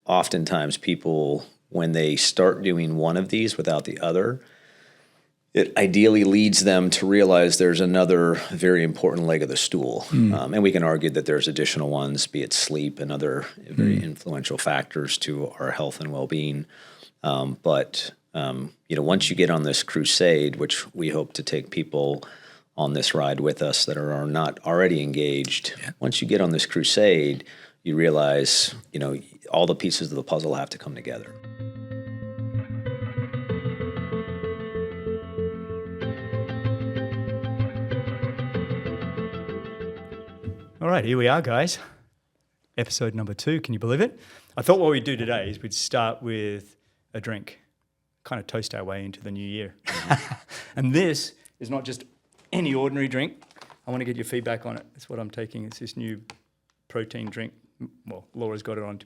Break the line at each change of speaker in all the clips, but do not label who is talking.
oftentimes people, when they start doing one of these without the other, it ideally leads them to realize there's another very important leg of the stool. And we can argue that there's additional ones, be it sleep and other very influential factors to our health and well-being. But once you get on this crusade, which we hope to take people on this ride with us that are not already engaged, once you get on this crusade, you realize, all the pieces of the puzzle have to come together.
All right, here we are, guys. Episode number 2. Can you believe it? I thought what we'd do today is we'd start with a drink, kind of toast our way into the new year. And this is not just any ordinary drink. I want to get your feedback on it. That's what I'm taking. It's this new protein drink. Well, Laura's got it on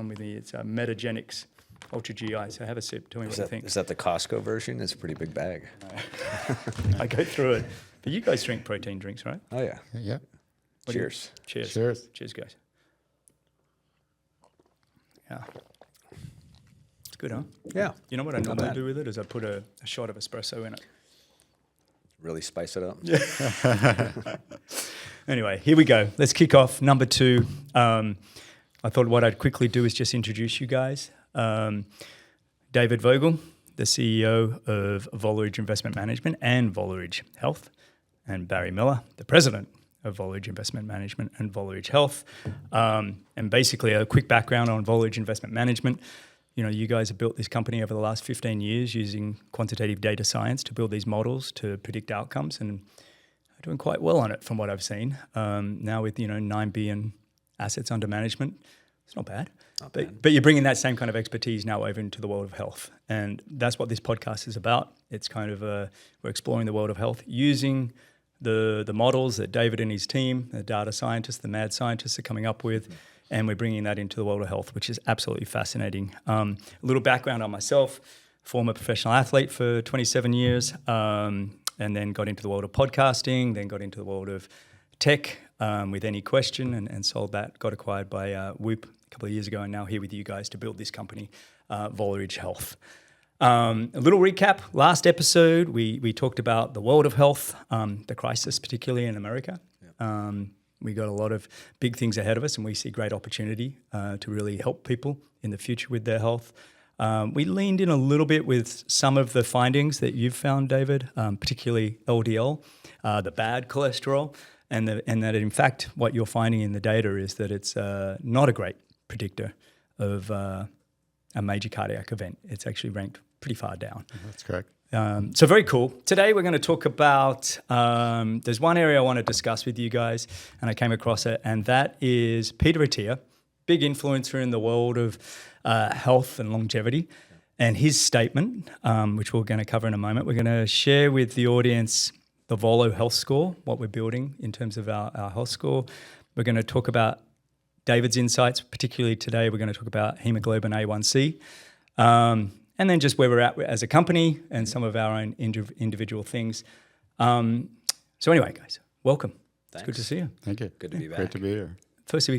with me. It's Metagenics Ultra GI. So have a sip. Tell me what you think.
Is that the Costco version? It's a pretty big bag.
I go through it. But you guys drink protein drinks, right?
Oh, yeah.
Yeah.
Cheers.
Cheers.
Cheers.
Cheers, guys. Yeah. It's good, huh?
Yeah.
You know what I normally do with it is I put a shot of espresso in it.
Really spice it up.
Anyway, here we go. Let's kick off. Number 2. I thought what I'd quickly do is just introduce you guys. David Vogel, the CEO of Volo Investment Management and Volo Health, and Barry Miller, the president of Volo Investment Management and Volo Health. And basically a quick background on Volo Investment Management. You guys have built this company over the last 15 years using quantitative data science to build these models to predict outcomes, and are doing quite well on it from what I've seen. Now with 9 billion assets under management, it's not bad. But you're bringing that same kind of expertise now over into the world of health, and that's what this podcast is about. It's kind of we're exploring the world of health using the models that David and his team, the data scientists, the mad scientists are coming up with, and we're bringing that into the world of health, which is absolutely fascinating. A little background on myself: former professional athlete for 27 years, and then got into the world of podcasting, then got into the world of tech with Any Question, and sold that, got acquired by Whoop a couple of years ago, and now here with you guys to build this company, Volo Health. A little recap. Last episode, we talked about the world of health, the crisis, particularly in America. We got a lot of big things ahead of us, and we see great opportunity to really help people in the future with their health. We leaned in a little bit with some of the findings that you've found, David, particularly LDL, the bad cholesterol, and that in fact what you're finding in the data is that it's not a great predictor of a major cardiac event. It's actually ranked pretty far down.
That's correct.
So very cool. Today we're going to talk about, there's one area I want to discuss with you guys, and I came across it, and that is Peter Attia, big influencer in the world of health and longevity, and his statement, which we're going to cover in a moment. We're going to share with the audience the Volo Health Score, what we're building in terms of our health score. We're going to talk about David's insights, particularly today we're going to talk about hemoglobin A1C, and then just where we're at as a company and some of our own individual things. So anyway, guys, welcome.
Thanks.
It's good to see you.
Thank you.
Good to be back.
Great to be here.
Firstly,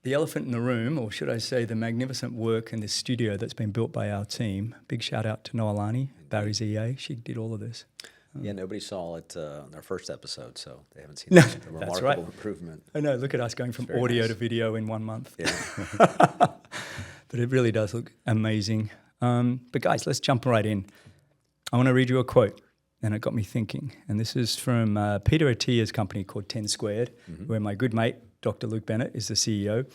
the elephant in the room, or should I say the magnificent work in this studio that's been built by our team. Big shout out to Noelani, Barry's EA. She did all of this.
Yeah, nobody saw it in our first episode, so they haven't seen
No,
the remarkable
that's right.
improvement.
I know, look at us going from
Very
audio
nice.
to video in 1 month.
Yeah.
But it really does look amazing. But guys, let's jump right in. I want to read you a quote, and it got me thinking. And this is from Peter Attia's company called 10 Squared, where my good mate, Dr. Luke Bennett, is the CEO.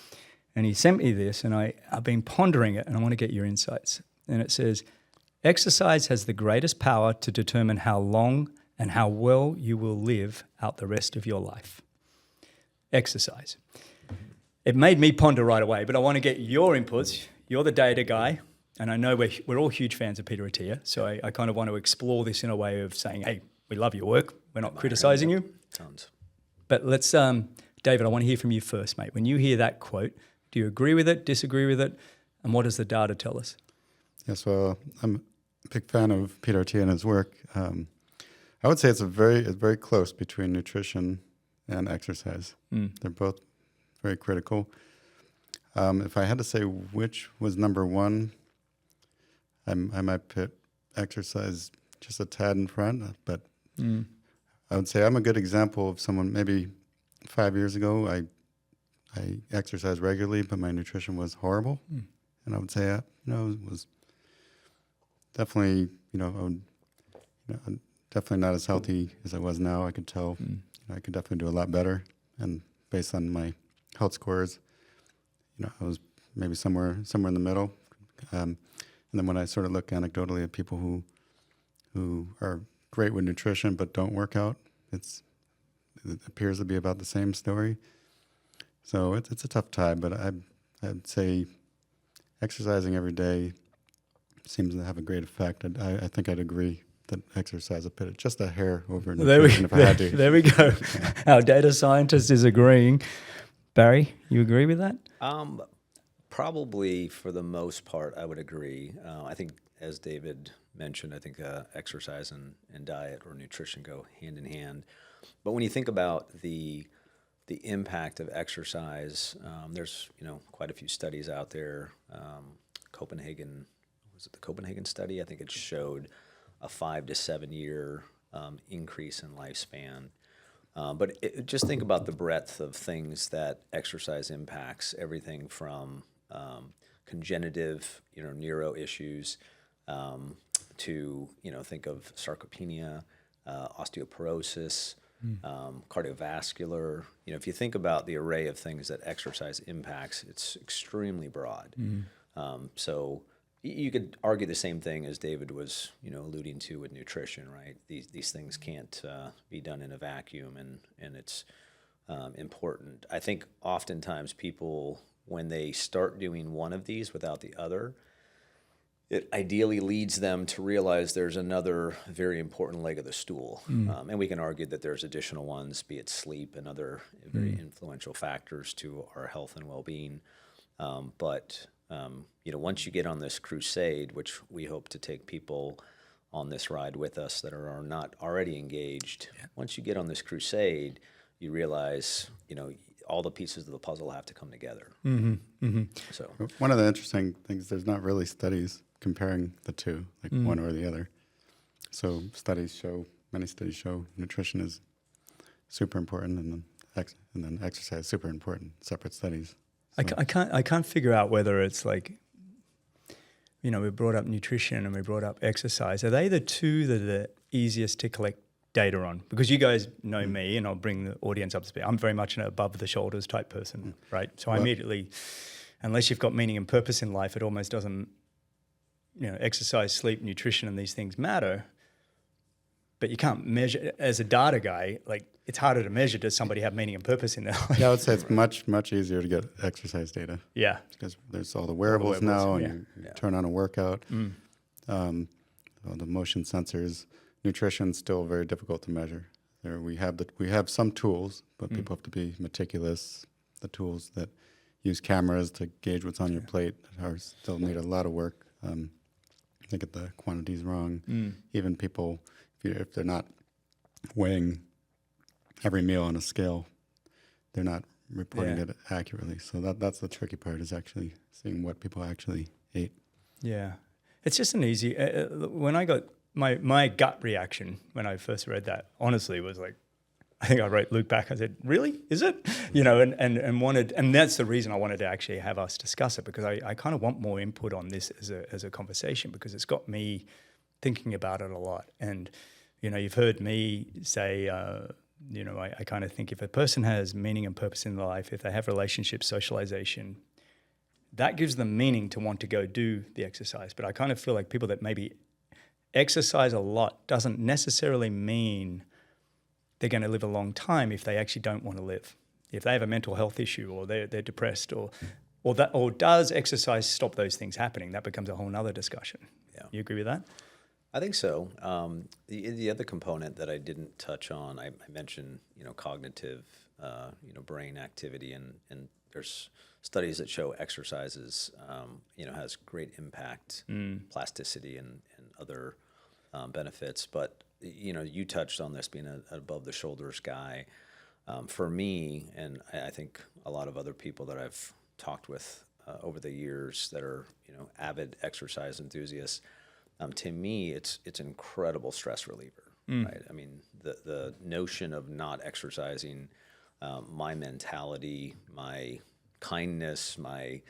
And he sent me this, and I've been pondering it, and I want to get your insights. And it says, exercise has the greatest power to determine how long and how well you will live out the rest of your life. Exercise. It made me ponder right away, but I want to get your inputs. You're the data guy, and I know we're all huge fans of Peter Attia, so I kind of want to explore this in a way of saying, hey, we love your work. We're not criticizing you.
Tons.
But let's, David, I want to hear from you first, mate. When you hear that quote, do you agree with it, disagree with it, and what does the data tell us?
Yes, well, I'm a big fan of Peter Attia and his work. I would say it's very close between nutrition and exercise. They're both very critical. If I had to say which was number one, I might put exercise just a tad in front, but I would say I'm a good example of someone. Maybe 5 years ago, I exercised regularly, but my nutrition was horrible, and I would say, it was definitely, definitely not as healthy as I was now. I could tell, I could definitely do a lot better, and based on my health scores, I was maybe somewhere in the middle. And then when I sort of look anecdotally at people who are great with nutrition but don't work out, it appears to be about the same story. So it's a tough tie, but I'd say exercising every day seems to have a great effect. I think I'd agree that exercise would put it just a hair over nutrition if I had to.
There we go. Our data scientist is agreeing. Barry, you agree with that?
Probably for the most part, I would agree. I think, as David mentioned, I think exercise and diet or nutrition go hand in hand. But when you think about the impact of exercise, there's quite a few studies out there. Was it the Copenhagen study? I think it showed a 5 to 7 year increase in lifespan. But just think about the breadth of things that exercise impacts, everything from congenitive, neuro issues, to, think of sarcopenia, osteoporosis, cardiovascular. If you think about the array of things that exercise impacts, it's extremely broad. So you could argue the same thing as David was, alluding to with nutrition, right? These things can't be done in a vacuum, and it's important. I think oftentimes people, when they start doing one of these without the other, it ideally leads them to realize there's another very important leg of the stool. And we can argue that there's additional ones, be it sleep and other very influential factors to our health and well-being. But once you get on this crusade, which we hope to take people on this ride with us that are not already engaged, once you get on this crusade, you realize, all the pieces of the puzzle have to come together. So
one of the interesting things, there's not really studies comparing the two, like one or the other. So many studies show nutrition is super important, and then exercise is super important. Separate studies. So.
I can't figure out whether it's like, we brought up nutrition and we brought up exercise. Are they the two that are the easiest to collect data on? Because you guys know me, and I'll bring the audience up to speed. I'm very much an above the shoulders type person, right? So I immediately, unless you've got meaning and purpose in life, it almost doesn't, exercise, sleep, nutrition, and these things matter. But you can't measure, as a data guy, like it's harder to measure. Does somebody have meaning and purpose in their life?
Yeah, I would say it's much, much easier to get exercise data.
Yeah.
Because there's all the wearables now, and you turn on a workout, all the motion sensors. Nutrition's still very difficult to measure. We have some tools, but people have to be meticulous. The tools that use cameras to gauge what's on your plate still need a lot of work. They get the quantities wrong. Even people, if they're not weighing every meal on a scale, they're not reporting it accurately. So that's the tricky part, is actually seeing what people actually ate. Yeah.
It's just an easy, when I got my gut reaction when I first read that, honestly, was like, I think I wrote Luke back. I said, really? Is it? And that's the reason I wanted to actually have us discuss it, because I kind of want more input on this as a conversation, because it's got me thinking about it a lot. And, you've heard me say, I kind of think if a person has meaning and purpose in their life, if they have relationships, socialization, that gives them meaning to want to go do the exercise. But I kind of feel like people that maybe exercise a lot doesn't necessarily mean they're going to live a long time if they actually don't want to live. If they have a mental health issue, or they're depressed, or does exercise stop those things happening? That becomes a whole nother discussion. Yeah. You agree with that?
I think so. The other component that I didn't touch on, I mentioned, cognitive, brain activity, and there's studies that show exercises, has great impact, plasticity and other benefits. But, you touched on this being an above the shoulders guy. For me, and I think a lot of other people that I've talked with over the years that are avid exercise enthusiasts, to me it's an incredible stress reliever, right? I mean, the notion of not exercising, my mentality, my kindness, my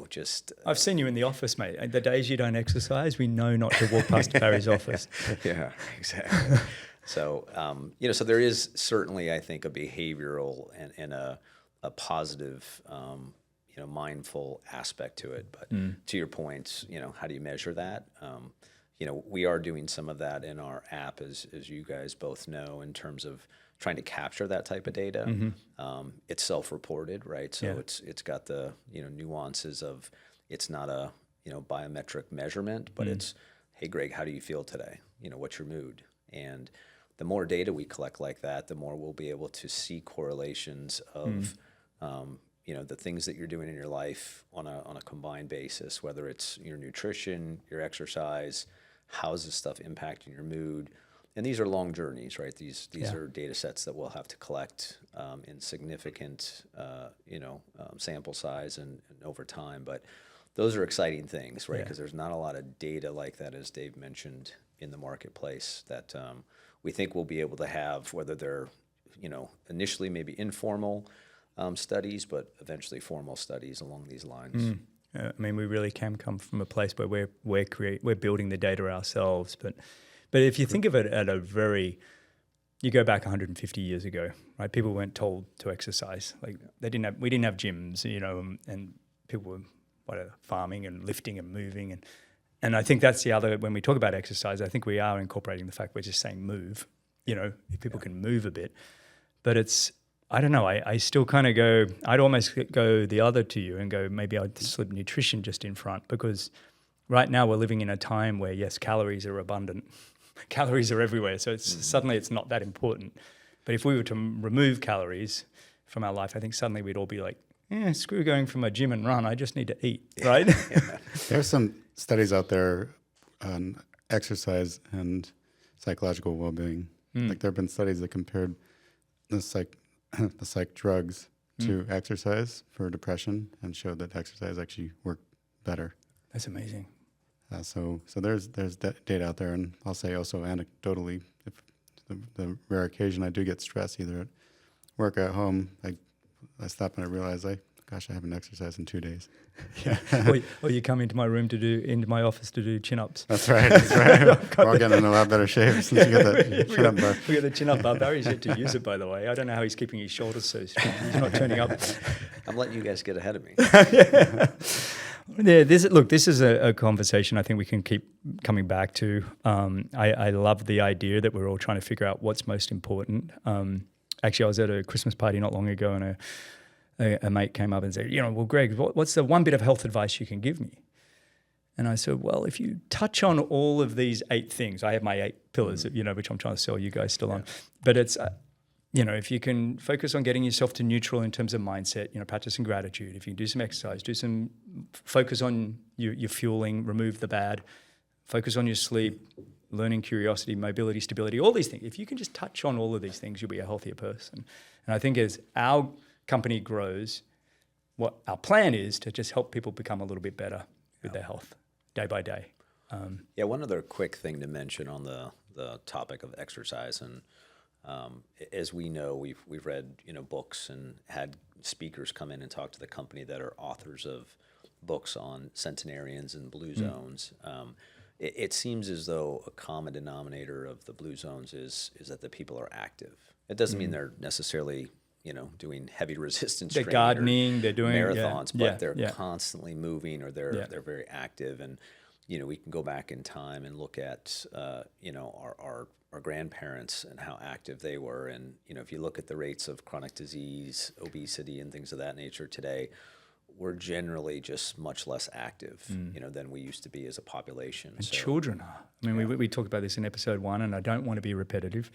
just
I've seen you in the office, mate. The days you don't exercise, we know not to walk past Barry's office.
Yeah, exactly. So so there is certainly, I think, a behavioral and a positive mindful aspect to it. But to your point, how do you measure that? We are doing some of that in our app, as you guys both know, in terms of trying to capture that type of data. It's self-reported, right? So it's got the nuances of, it's not a biometric measurement, but it's, hey Greg, how do you feel today? What's your mood? And the more data we collect like that, the more we'll be able to see correlations of the things that you're doing in your life on a combined basis, whether it's your nutrition, your exercise, how's this stuff impacting your mood. And these are long journeys, right? These are data sets that we'll have to collect in significant, sample size and over time. But those are exciting things, right? Because there's not a lot of data like that, as Dave mentioned, in the marketplace that we think we'll be able to have, whether they're, initially maybe informal studies, but eventually formal studies along these lines.
I mean, we really can come from a place where we're building the data ourselves, but if you think of it at you go back 150 years ago, right? People weren't told to exercise. Like we didn't have gyms, and people were farming and lifting and moving, and I think that's the other, when we talk about exercise, I think we are incorporating the fact we're just saying move, if people can move a bit, but it's, I don't know, I still kind of go, I'd almost go the other to you and go, maybe I'd slip nutrition just in front, because right now we're living in a time where, yes, calories are abundant. Calories are everywhere, so suddenly it's not that important. But if we were to remove calories from our life, I think suddenly we'd all be like, screw going from a gym and run, I just need to eat, right?
There's some studies out there on exercise and psychological well-being. Like there have been studies that compared the psych drugs to exercise for depression and showed that exercise actually worked better.
That's amazing.
So there's data out there, and I'll say also anecdotally, if the rare occasion I do get stressed, either at work or at home, I stop and I realize I haven't exercised in 2 days.
Yeah. or you come into my office to do chin-ups.
That's right. We're all getting in a lot better shape since you got that chin-up bar.
We got the chin-up bar. Barry's yet to use it, by the way. I don't know how he's keeping his shoulders so straight. He's not turning up.
I'm letting you guys get ahead of me.
Yeah, this is a conversation I think we can keep coming back to. I love the idea that we're all trying to figure out what's most important. Actually, I was at a Christmas party not long ago, and a mate came up and said, well, Greg, what's the one bit of health advice you can give me? And I said, well, if you touch on all of these 8 things, I have my 8 pillars, which I'm trying to sell you guys still on. But it's, if you can focus on getting yourself to neutral in terms of mindset, practicing gratitude, if you can do some exercise, focus on your fueling, remove the bad, focus on your sleep, learning, curiosity, mobility, stability, all these things. If you can just touch on all of these things, you'll be a healthier person. And I think as our company grows, what our plan is to just help people become a little bit better with their health day by day.
One other quick thing to mention on the topic of exercise, and as we know, we've read books and had speakers come in and talk to the company that are authors of books on centenarians and blue zones. It seems as though a common denominator of the blue zones is that the people are active. It doesn't mean they're necessarily doing heavy resistance
they're
training,
gardening, they're doing
marathons, but they're constantly moving, or they're very active. And we can go back in time and look at our grandparents and how active they were. And if you look at the rates of chronic disease, obesity, and things of that nature today, we're generally just much less active, than we used to be as a population.
And children are. I mean, we talked about this in episode 1, and I don't want to be repetitive.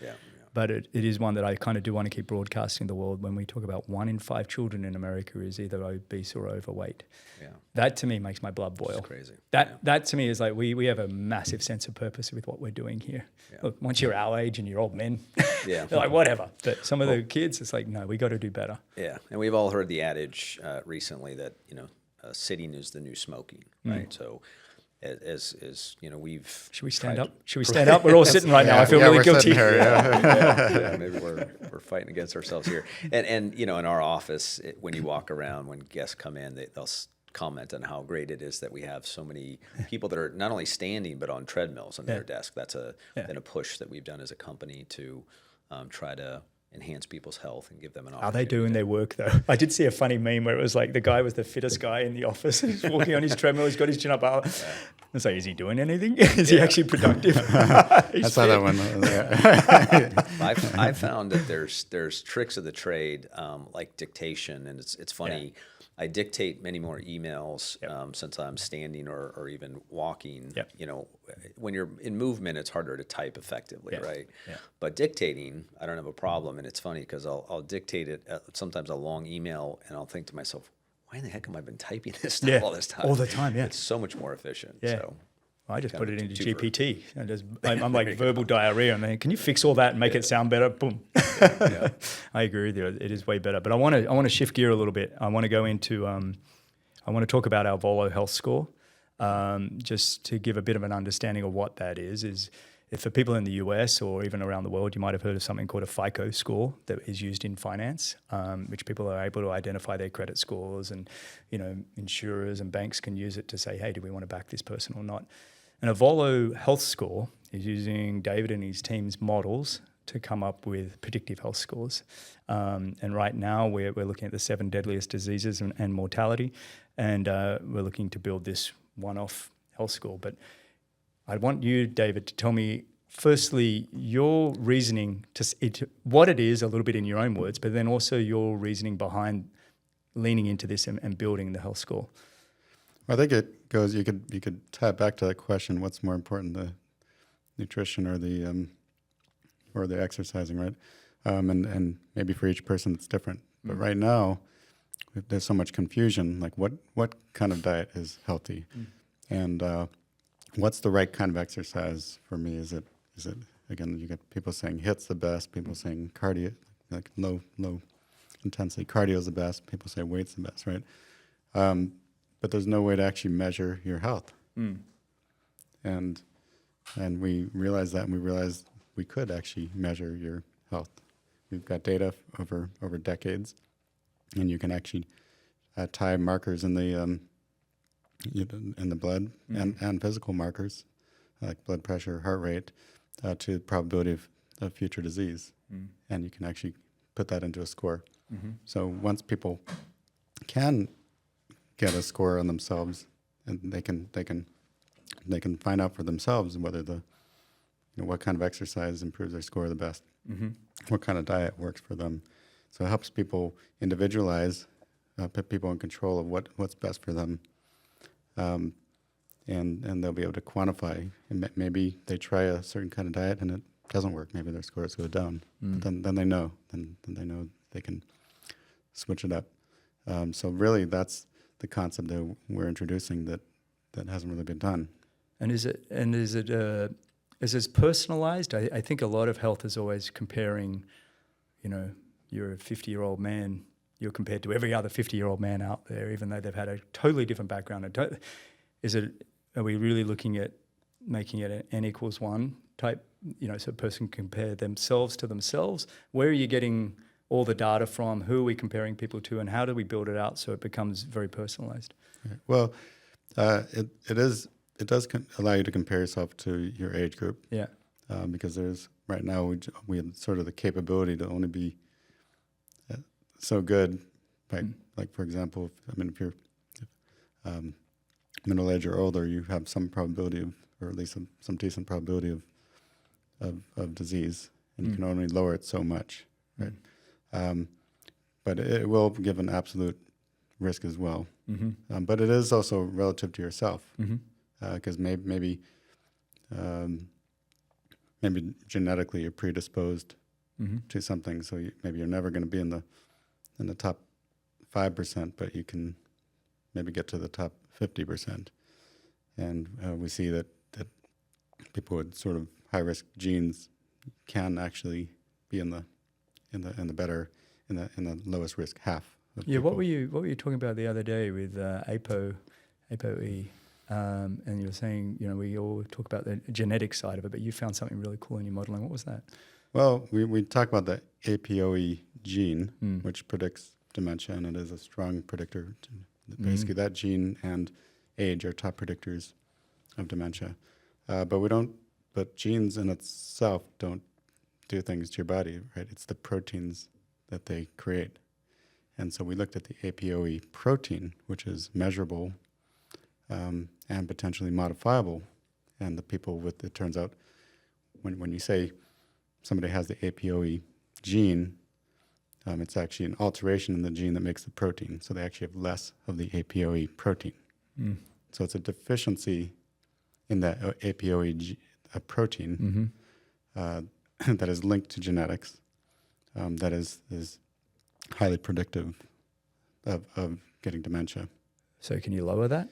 but it is one that I kind of do want to keep broadcasting the world when we talk about 1 in 5 children in America is either obese or overweight.
Yeah.
That to me makes my blood boil.
It's crazy.
That to me is like we have a massive sense of purpose with what we're doing here.
Yeah.
Look, once you're our age and you're old men,
Yeah.
they're like, whatever. But some of the kids, it's like, no, we got to do better.
Yeah, and we've all heard the adage recently that sitting is the new smoking, right? So, as you know, we've
Should we stand up? Should we stand up? We're all sitting right now. I feel really
we're
guilty.
sitting here,
yeah, maybe we're fighting against ourselves here. And in our office, when you walk around, when guests come in, they'll comment on how great it is that we have so many people that are not only standing but on treadmills under their desk. That's been a push that we've done as a company to try to enhance people's health and give them an opportunity.
Are they doing their work though? I did see a funny meme where it was like the guy was the fittest guy in the office. He's walking on his treadmill. He's got his chin up. It's like, is he doing anything? Is he actually productive?
I saw that one.
I found that there's tricks of the trade like dictation, and it's funny.
Yeah.
I dictate many more emails since I'm standing or even walking.
Yep.
When you're in movement, it's harder to type effectively, right?
Yeah.
But dictating, I don't have a problem, and it's funny because I'll dictate it sometimes a long email, and I'll think to myself, why in the heck have I been typing this stuff all this time?
All the time, yeah.
It's so much more efficient.
Yeah.
So.
I just put it into
two for-
GPT. I'm like verbal diarrhea. And then, can you fix all that and make it sound better? Boom.
Yeah.
I agree with you. It is way better. But I want to shift gear a little bit. I want to go into. I want to talk about our Volo health score, just to give a bit of an understanding of what that is. If for people in the US or even around the world, you might have heard of something called a FICO score that is used in finance, which people are able to identify their credit scores, and insurers and banks can use it to say, hey, do we want to back this person or not? And a Volo health score is using David and his team's models to come up with predictive health scores. And right now we're looking at the 7 deadliest diseases and mortality, and we're looking to build this one-off health score. But I want you, David, to tell me, firstly, your reasoning to what it is, a little bit in your own words, but then also your reasoning behind leaning into this and building the health score.
I think it goes. You could tie it back to that question: what's more important, the nutrition or the exercising, right? And maybe for each person it's different. But right now, there's so much confusion. Like, what kind of diet is healthy, and what's the right kind of exercise for me? Is it again? You get people saying HIIT's the best. People saying cardio, like low intensity cardio is the best. People say weight's the best, right? But there's no way to actually measure your health. And we realized that, and we realized we could actually measure your health. We've got data over decades, and you can actually tie markers in the blood and physical markers like blood pressure, heart rate, to the probability of future disease, and you can actually put that into a score. So once people can get a score on themselves, and they can find out for themselves whether what kind of exercise improves their score the best, what kind of diet works for them. So it helps people individualize, put people in control of what's best for them, and they'll be able to quantify. And maybe they try a certain kind of diet and it doesn't work. Maybe their scores go down. But then they know. Then they know they can switch it up. So really, that's the concept that we're introducing that hasn't really been done.
And is it personalized? I think a lot of health is always comparing, you're a 50-year-old man, you're compared to every other 50-year-old man out there, even though they've had a totally different background. Are we really looking at making it an N=1 type, so a person can compare themselves to themselves? Where are you getting all the data from? Who are we comparing people to, and how do we build it out so it becomes very personalized?
Well, it does allow you to compare yourself to your age group.
Yeah.
Because there's right now we have sort of the capability to only be so good. Like for example, if you're middle age or older, you have some probability of, or at least some decent probability of disease, and you can only lower it so much, right? But it will give an absolute risk as well. But it is also relative to yourself, because maybe genetically you're predisposed to something. So maybe you're never going to be in the top 5%, but you can maybe get to the top 50%. And we see that people with sort of high risk genes can actually be in the lowest risk half. Of
Yeah,
people.
what were you talking about the other day with ApoE? And you were saying, we all talk about the genetic side of it, but you found something really cool in your modeling. What was that?
Well, we talk about the ApoE gene, which predicts dementia, and it is a strong predictor. Basically, that gene and age are top predictors of dementia. But genes in itself don't do things to your body, right? It's the proteins that they create. And so we looked at the ApoE protein, which is measurable and potentially modifiable. And the people with, it turns out, when you say somebody has the ApoE gene, it's actually an alteration in the gene that makes the protein. So they actually have less of the ApoE protein. So it's a deficiency in that ApoE protein that is linked to genetics, that is highly predictive of getting dementia.
So can you lower that?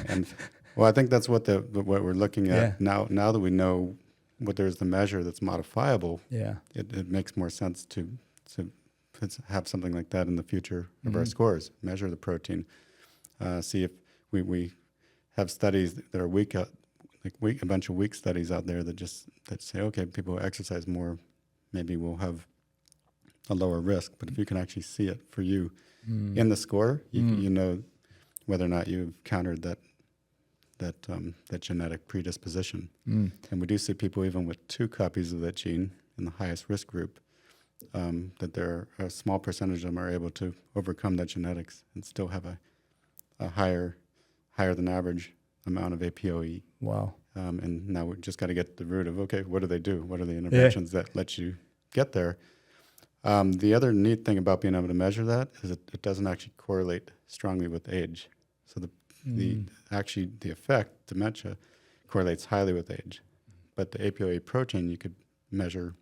And well, I think that's what we're looking at now. Now that we know what there's the measure that's modifiable, it makes more sense to have something like that in the future of our scores. Measure the protein, see if we have studies that are a bunch of weak studies out there that say, okay, people who exercise more maybe will have a lower risk. But if you can actually see it for you in the score, you know whether or not you've countered that genetic predisposition. And we do see people even with 2 copies of that gene in the highest risk group, that there are a small percentage of them are able to overcome that genetics and still have a higher than average amount of ApoE.
Wow.
And now we just got to get to the root of, okay, what do they do? What are the interventions that let you get there? The other neat thing about being able to measure that is it doesn't actually correlate strongly with age. So the effect, dementia, correlates highly with age. But the ApoE protein you could measure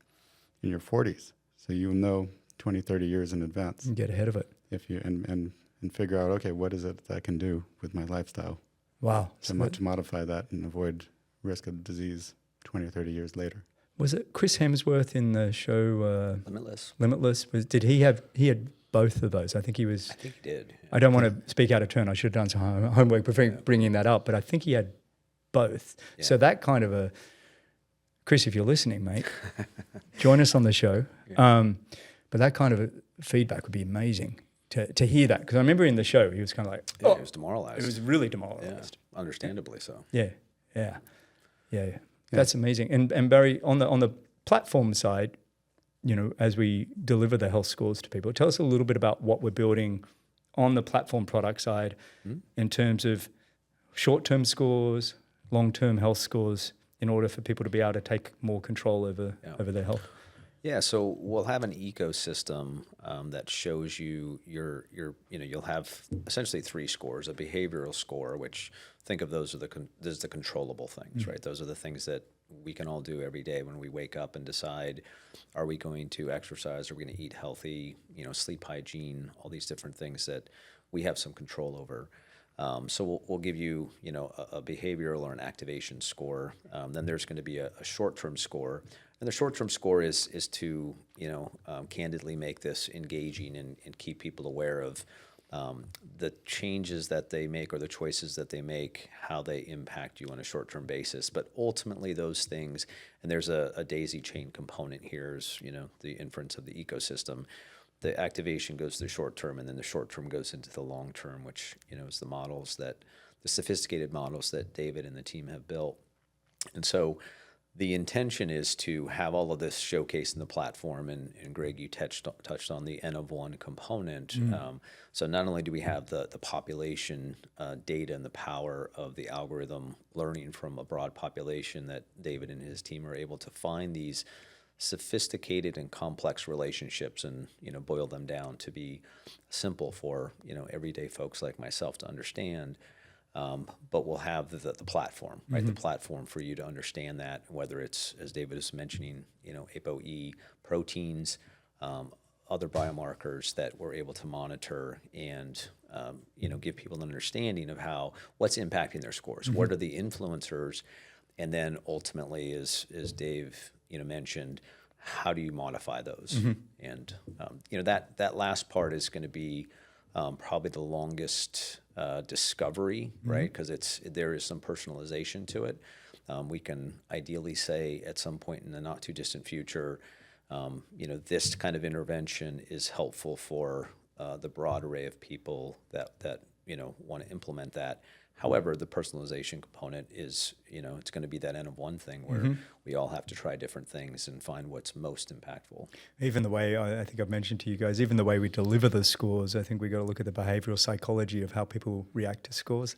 in your 40s. So you'll know 20, 30 years in advance.
And get ahead of it.
If you and figure out, okay, what is it that I can do with my lifestyle?
Wow.
To modify that and avoid risk of disease 20 or 30 years later.
Was it Chris Hemsworth in the show
Limitless?
Limitless? Did he had both of those? I think he
did.
I don't want to speak out of turn. I should have done some homework before bringing that up, but I think he had both. Yeah. So that kind of Chris, if you're listening, mate, join us on the show. Yeah. But that kind of feedback would be amazing to hear that. Because I remember in the show, he was kind of like,
he was demoralized.
It was really demoralized.
Yeah, understandably so.
Yeah. That's amazing. And Barry, on the platform side, as we deliver the health scores to people, tell us a little bit about what we're building on the platform product side in terms of short-term scores, long-term health scores, in order for people to be able to take more control over their health.
Yeah, so we'll have an ecosystem that shows you you'll have essentially 3 scores: a behavioral score, which think of those as the controllable things, right? Those are the things that we can all do every day when we wake up and decide, are we going to exercise? Are we going to eat healthy? Sleep hygiene, all these different things that we have some control over. So we'll give you, a behavioral or an activation score. Then there's going to be a short-term score. And the short-term score is to, candidly make this engaging and keep people aware of the changes that they make or the choices that they make, how they impact you on a short-term basis. But ultimately those things, and there's a daisy chain component here, is, the inference of the ecosystem. The activation goes to the short term, and then the short term goes into the long term, which is the sophisticated models that David and the team have built. And so the intention is to have all of this showcased in the platform, and Greg, you touched on the N of 1 component. So not only do we have the population data and the power of the algorithm learning from a broad population, that David and his team are able to find these sophisticated and complex relationships and boil them down to be simple for everyday folks like myself to understand. But we'll have the platform, right? The platform for you to understand that, whether it's, as David is mentioning, ApoE, proteins, other biomarkers that we're able to monitor and, give people an understanding of what's impacting their scores. What are the influencers? And then ultimately, as Dave, mentioned, how do you modify those? And, that last part is going to be probably the longest discovery, right? Because there is some personalization to it. We can ideally say at some point in the not too distant future, this kind of intervention is helpful for the broad array of people that want to implement that. However, the personalization component is, it's going to be that N of one thing where we all have to try different things and find what's most impactful.
Even the way, I think I've mentioned to you guys, even the way we deliver the scores, I think we got to look at the behavioral psychology of how people react to scores.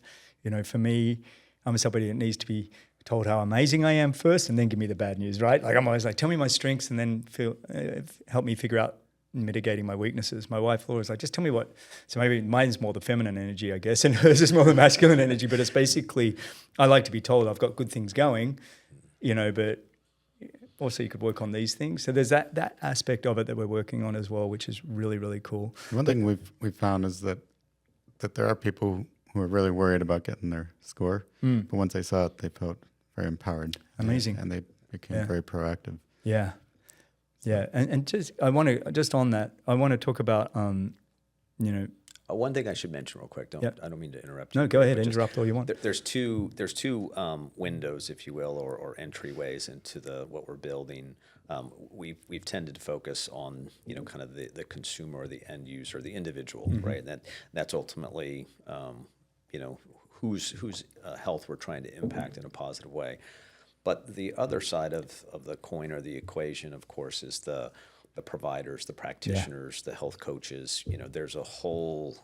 For me, I'm somebody that needs to be told how amazing I am first and then give me the bad news, right? Like I'm always like, tell me my strengths and then help me figure out mitigating my weaknesses. My wife always like, just tell me so maybe mine's more the feminine energy, I guess, and hers is more the masculine energy, but it's basically, I like to be told I've got good things going, but also you could work on these things. So there's that aspect of it that we're working on as well, which is really, really cool.
One thing we've found is that there are people who are really worried about getting their score, but once they saw it, they felt very empowered.
Amazing.
And they became very proactive.
Yeah. Yeah, and just I want to talk about
one thing I should mention real quick. I don't mean to interrupt you.
No, go ahead. Interrupt all you want.
There's two windows, if you will, or entryways into what we're building. We've tended to focus on kind of the consumer or the end user, the individual, right? And that's ultimately whose health we're trying to impact in a positive way. But the other side of the coin or the equation, of course, is the providers, the practitioners, the health coaches. There's a whole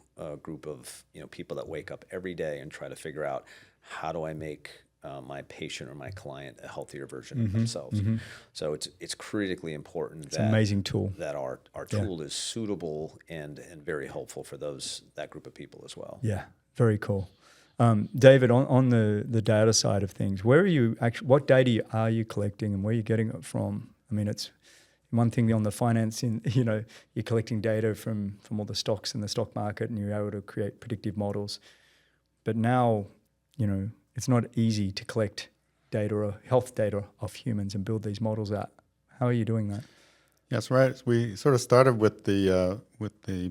group of people that wake up every day and try to figure out how do I make my patient or my client a healthier version of themselves. So it's critically important
it's an amazing tool
that our tool is suitable and very helpful for that group of people as well.
Yeah, very cool. David, on the data side of things, what data are you collecting and where are you getting it from? I mean, it's one thing on the financing, you're collecting data from all the stocks in the stock market and you're able to create predictive models. But now, it's not easy to collect data or health data of humans and build these models out. How are you doing that?
Yes, right. We sort of started with the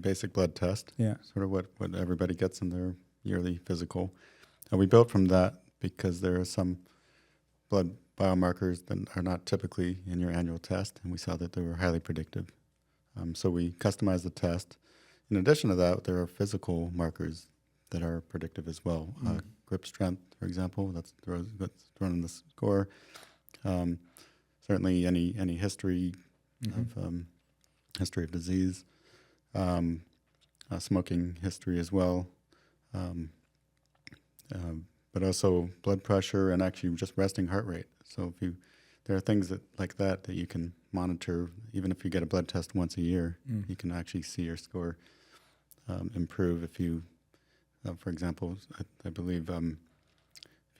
basic blood test.
Yeah.
Sort of what everybody gets in their yearly physical. And we built from that because there are some blood biomarkers that are not typically in your annual test, and we saw that they were highly predictive. So we customized the test. In addition to that, there are physical markers that are predictive as well. Grip strength, for example, that's thrown in the score. Certainly any history of disease, smoking history as well. But also blood pressure and actually just resting heart rate. So there are things like that you can monitor. Even if you get a blood test once a year, you can actually see your score improve. If you, for example, I believe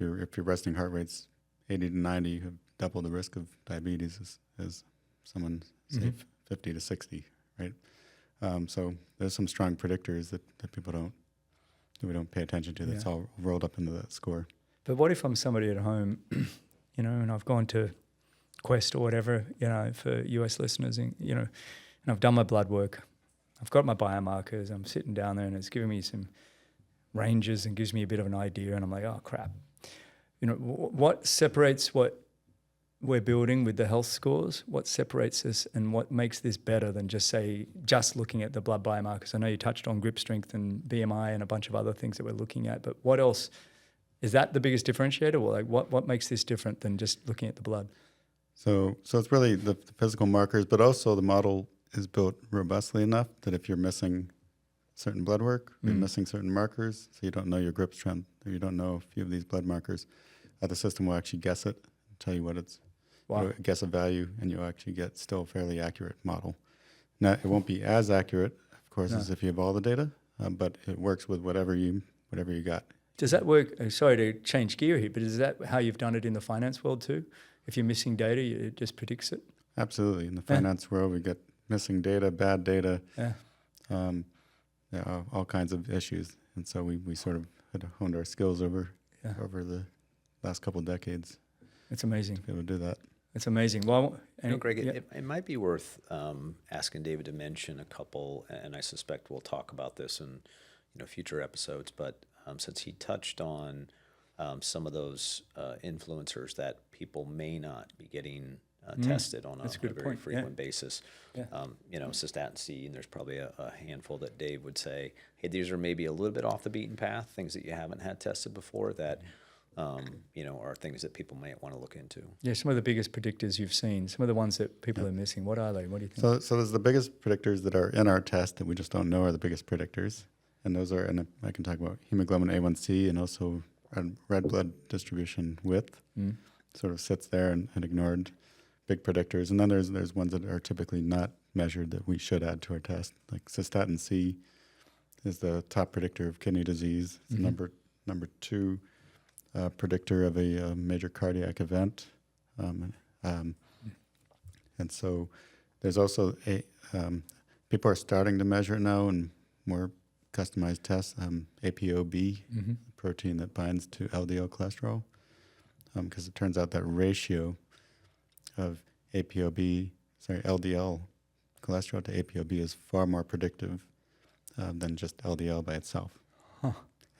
if your resting heart rate's 80 to 90, you have double the risk of diabetes as someone say 50 to 60, right? So there's some strong predictors that we don't pay attention to. That's all rolled up into that score.
But what if I'm somebody at home, and I've gone to Quest or whatever, for US listeners, and I've done my blood work. I've got my biomarkers. I'm sitting down there and it's giving me some ranges and gives me a bit of an idea. And I'm like, oh, crap. What separates what we're building with the health scores? What separates this and what makes this better than just looking at the blood biomarkers? I know you touched on grip strength and BMI and a bunch of other things that we're looking at, but what else? Is that the biggest differentiator? Or what makes this different than just looking at the blood?
So it's really the physical markers, but also the model is built robustly enough that if you're missing certain blood work, you're missing certain markers, so you don't know your grip strength, or you don't know a few of these blood markers, the system will actually guess it, tell you what it's, guess a value, and you'll actually get still a fairly accurate model. Now, it won't be as accurate, of course, as if you have all the data, but it works with whatever you got
Does that work? Sorry to change gear here, but is that how you've done it in the finance world too? If you're missing data, it just predicts it?
Absolutely. In the finance world, we get missing data, bad data,
Yeah.
all kinds of issues. And so we sort of had honed our skills over the last couple of decades
It's amazing.
to be able to do that.
It's amazing. Well,
Greg, it might be worth asking David to mention a couple, and I suspect we'll talk about this in future episodes. But since he touched on some of those influencers that people may not be getting tested on a very frequent basis, cystatin C, and there's probably a handful that Dave would say, hey, these are maybe a little bit off the beaten path, things that you haven't had tested before that. Are things that people might want to look into. Yeah,
some of the biggest predictors you've seen, some of the ones that people are missing. What are they? What do you think?
So there's the biggest predictors that are in our test that we just don't know are the biggest predictors. And those are, and I can talk about hemoglobin A1C and also red blood distribution width. Sort of sits there and ignored, big predictors. And then there's ones that are typically not measured that we should add to our test. Like cystatin C is the top predictor of kidney disease. It's number 2 predictor of a major cardiac event. And so there's also people are starting to measure now and more customized tests, ApoB, the protein that binds to LDL cholesterol, because it turns out that ratio of LDL cholesterol to ApoB is far more predictive than just LDL by itself.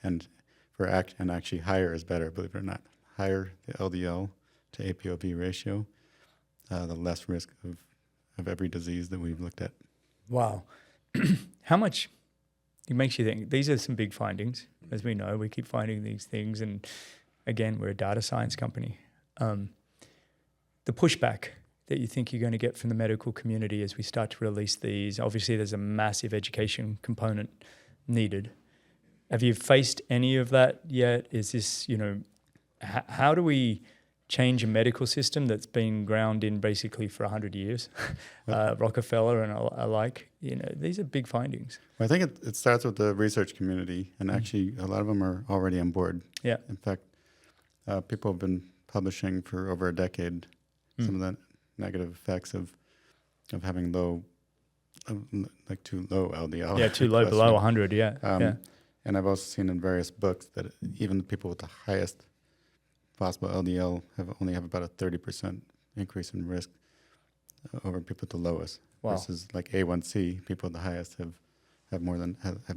And actually higher is better, believe it or not. Higher the LDL to ApoB ratio, the less risk of every disease that we've looked at.
Wow. How much it makes you think? These are some big findings. As we know, we keep finding these things. And again, we're a data science company. The pushback that you think you're going to get from the medical community as we start to release these, obviously there's a massive education component needed. Have you faced any of that yet? Is this, how do we change a medical system that's been ground in basically for 100 years, Rockefeller and alike? These are big findings.
Well, I think it starts with the research community, and actually a lot of them are already on board.
Yeah.
In fact, people have been publishing for over a decade some of the negative effects of having too low LDL.
Yeah, too low, below 100, yeah.
And I've also seen in various books that even the people with the highest possible LDL only have about a 30% increase in risk over people with the lowest.
Wow.
Versus like A1C, people with the highest have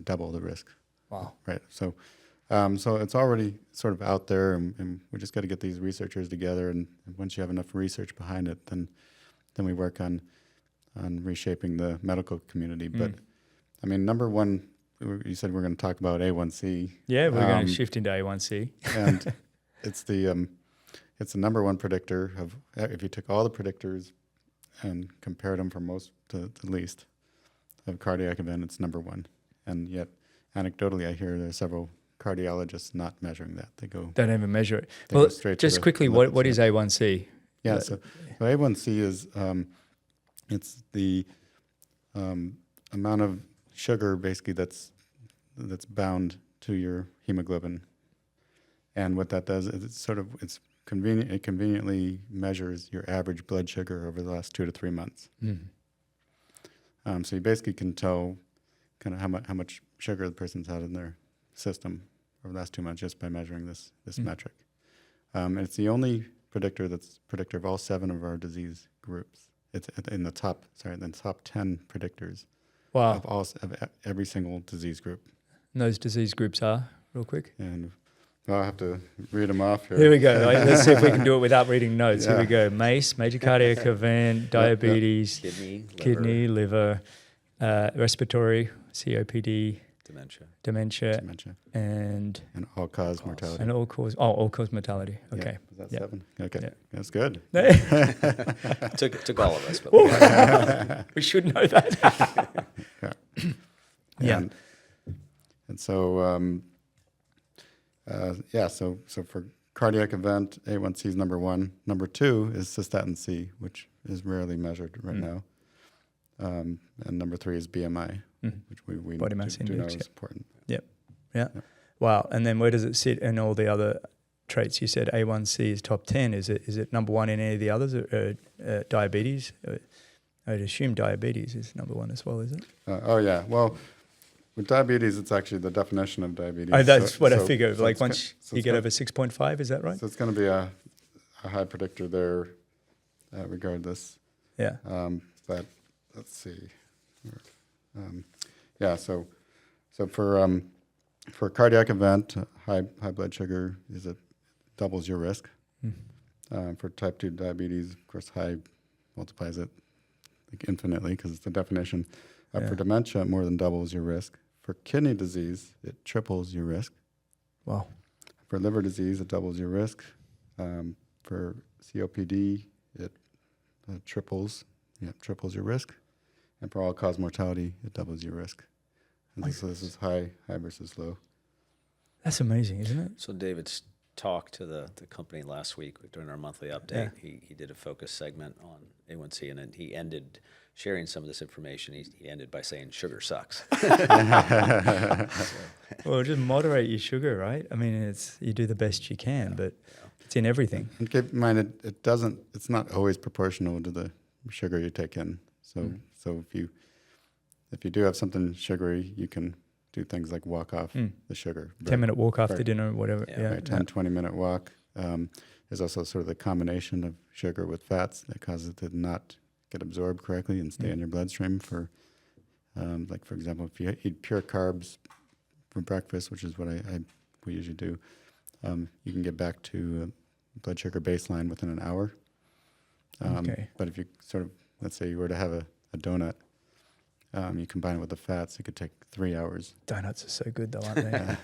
double the risk.
Wow.
Right. So it's already sort of out there, and we just got to get these researchers together. And once you have enough research behind it, then we work on reshaping the medical community. But I mean, number one. You said we're going to talk about A1C.
Yeah, we're going to shift into A1C.
And it's the number one predictor of, if you took all the predictors and compared them from most to least of cardiac event, it's number one. And yet, anecdotally, I hear there are several cardiologists not measuring that. They don't
even measure it. Well, just quickly, what is A1C?
Yeah, so A1C is it's the amount of sugar basically that's bound to your hemoglobin, and what that does is it's convenient. It conveniently measures your average blood sugar over the last 2 to 3 months. So you basically can tell kind of how much sugar the person's had in their system over the last 2 months just by measuring this metric. And it's the only predictor that's predictor of all 7 of our disease groups. It's in the top 10 predictors.
Wow.
Of every single disease group.
And those disease groups are, real quick?
And I'll have to read them off here.
Here we go. Let's see if we can do it without reading notes. Yeah. Here we go. MACE, major cardiac event, diabetes, kidney, liver, respiratory, COPD, dementia, and
all-cause mortality.
And all-cause mortality. Okay.
Yeah. Is that 7? Okay. Yeah. That's good.
took all of us. But
we should know that.
Yeah. And so, so for cardiac event, A1C is number 1. Number 2 is cystatin C, which is rarely measured right now. And number 3 is BMI, which we
body mass
do
index,
know is important.
Yep. Yeah. Wow. And then where does it sit in all the other traits? You said A1C is top 10. Is it number one in any of the others? Diabetes? I'd assume diabetes is number one as well, is it?
Oh yeah. Well, with diabetes, it's actually the definition of diabetes.
Oh, that's what I figured.
So
like once you get over 6.5, is that right?
So it's going to be a high predictor there, regardless.
Yeah.
But let's see. Yeah. So for a cardiac event, high blood sugar doubles your risk. For type 2 diabetes, of course, high multiplies it like infinitely because it's the definition. For dementia, it more than doubles your risk. For kidney disease, it triples your risk.
Wow.
For liver disease, it doubles your risk. For COPD, it triples your risk. And for all-cause mortality, it doubles your risk. And so this is high versus low.
That's amazing, isn't it?
So David's talked to the company last week during our monthly update. Yeah. He did a focus segment on A1C, and then he ended sharing some of this information. He ended by saying sugar sucks.
Well, just moderate your sugar, right? I mean, you do the best you can, but it's in everything.
And keep in mind, it's not always proportional to the sugar you take in. So if you do have something sugary, you can do things like walk off the sugar.
10-minute walk after dinner or whatever.
Right, 10, 20-minute walk. There's also sort of the combination of sugar with fats that causes it to not get absorbed correctly and stay in your bloodstream for example, if you eat pure carbs for breakfast, which is what we usually do, you can get back to blood sugar baseline within an hour. But if you let's say you were to have a donut, you combine it with the fats, it could take 3 hours.
Donuts are so good though, aren't they?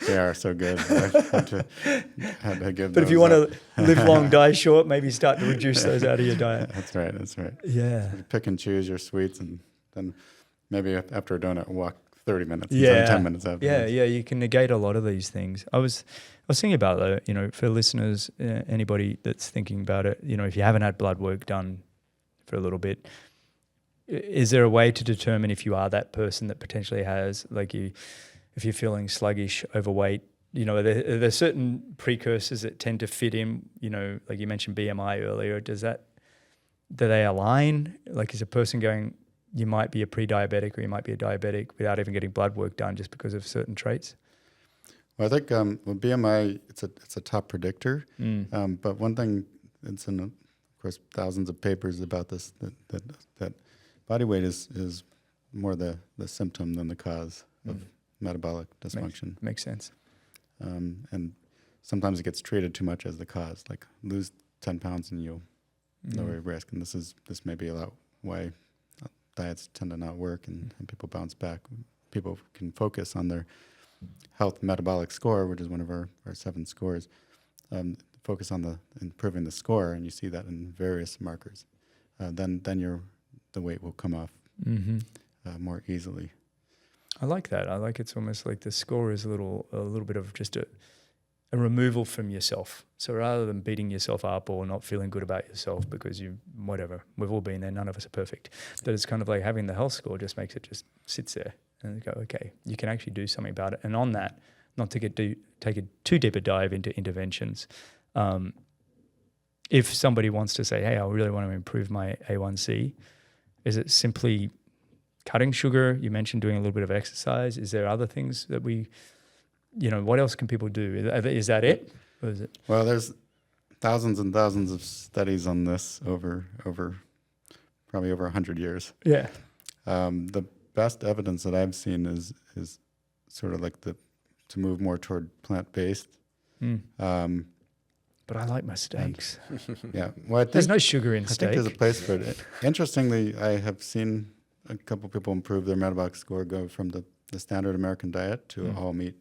They are so good. Had to give
but if you want to live long, die short, maybe start to reduce those out of your diet.
That's right.
Yeah.
So you pick and choose your sweets, and then maybe after a donut, walk 30 minutes, 10 minutes after.
Yeah, you can negate a lot of these things. I was thinking about though, for listeners, anybody that's thinking about it, if you haven't had blood work done for a little bit, is there a way to determine if you are that person that potentially has, if you're feeling sluggish, overweight, are there certain precursors that tend to fit in, like you mentioned BMI earlier, do they align? Like, is a person going, you might be a pre-diabetic or you might be a diabetic without even getting blood work done just because of certain traits?
Well, I think with BMI, it's a top predictor. But one thing, it's in, of course, thousands of papers about this, that body weight is more the symptom than the cause of metabolic dysfunction.
Makes sense.
And sometimes it gets treated too much as the cause, like lose 10 pounds and you'll lower your risk. And this may be a lot why diets tend to not work and people bounce back. People can focus on their health metabolic score, which is one of our 7 scores. Focus on improving the score, and you see that in various markers. Then the weight will come off more easily.
I like that. I like it's almost like the score is a little bit of just a removal from yourself. So rather than beating yourself up or not feeling good about yourself because we've all been there, none of us are perfect. But it's kind of like having the health score just makes it just sits there and go, okay, you can actually do something about it. And on that, not to take a too deep a dive into interventions, if somebody wants to say, hey, I really want to improve my A1C, is it simply cutting sugar? You mentioned doing a little bit of exercise. Is there other things that what else can people do? Is that it? Or is it?
Well, there's thousands and thousands of studies on this over probably over 100 years.
Yeah.
The best evidence that I've seen is sort of like to move more toward plant-based.
But I like my steaks.
Yeah. Well,
there's no sugar in steak.
I think there's a place for it. Interestingly, I have seen a couple people improve their metabolic score, go from the standard American diet to all meat.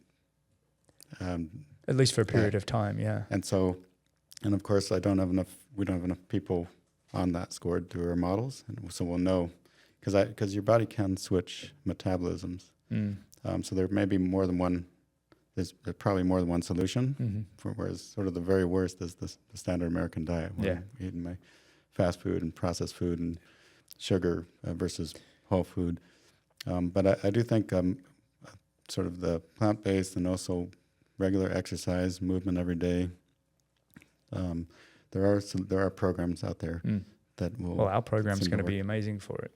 At least for a period of time, yeah.
And of course, we don't have enough people on that score through our models, and so we'll know, because your body can switch metabolisms. So there may be more than one. There's probably more than one solution. Whereas sort of the very worst is the standard American diet, where I'm eating my fast food and processed food and sugar versus whole food. But I do think sort of the plant-based and also regular exercise, movement every day. There are programs out there that will.
Well, our program's going to be amazing for it.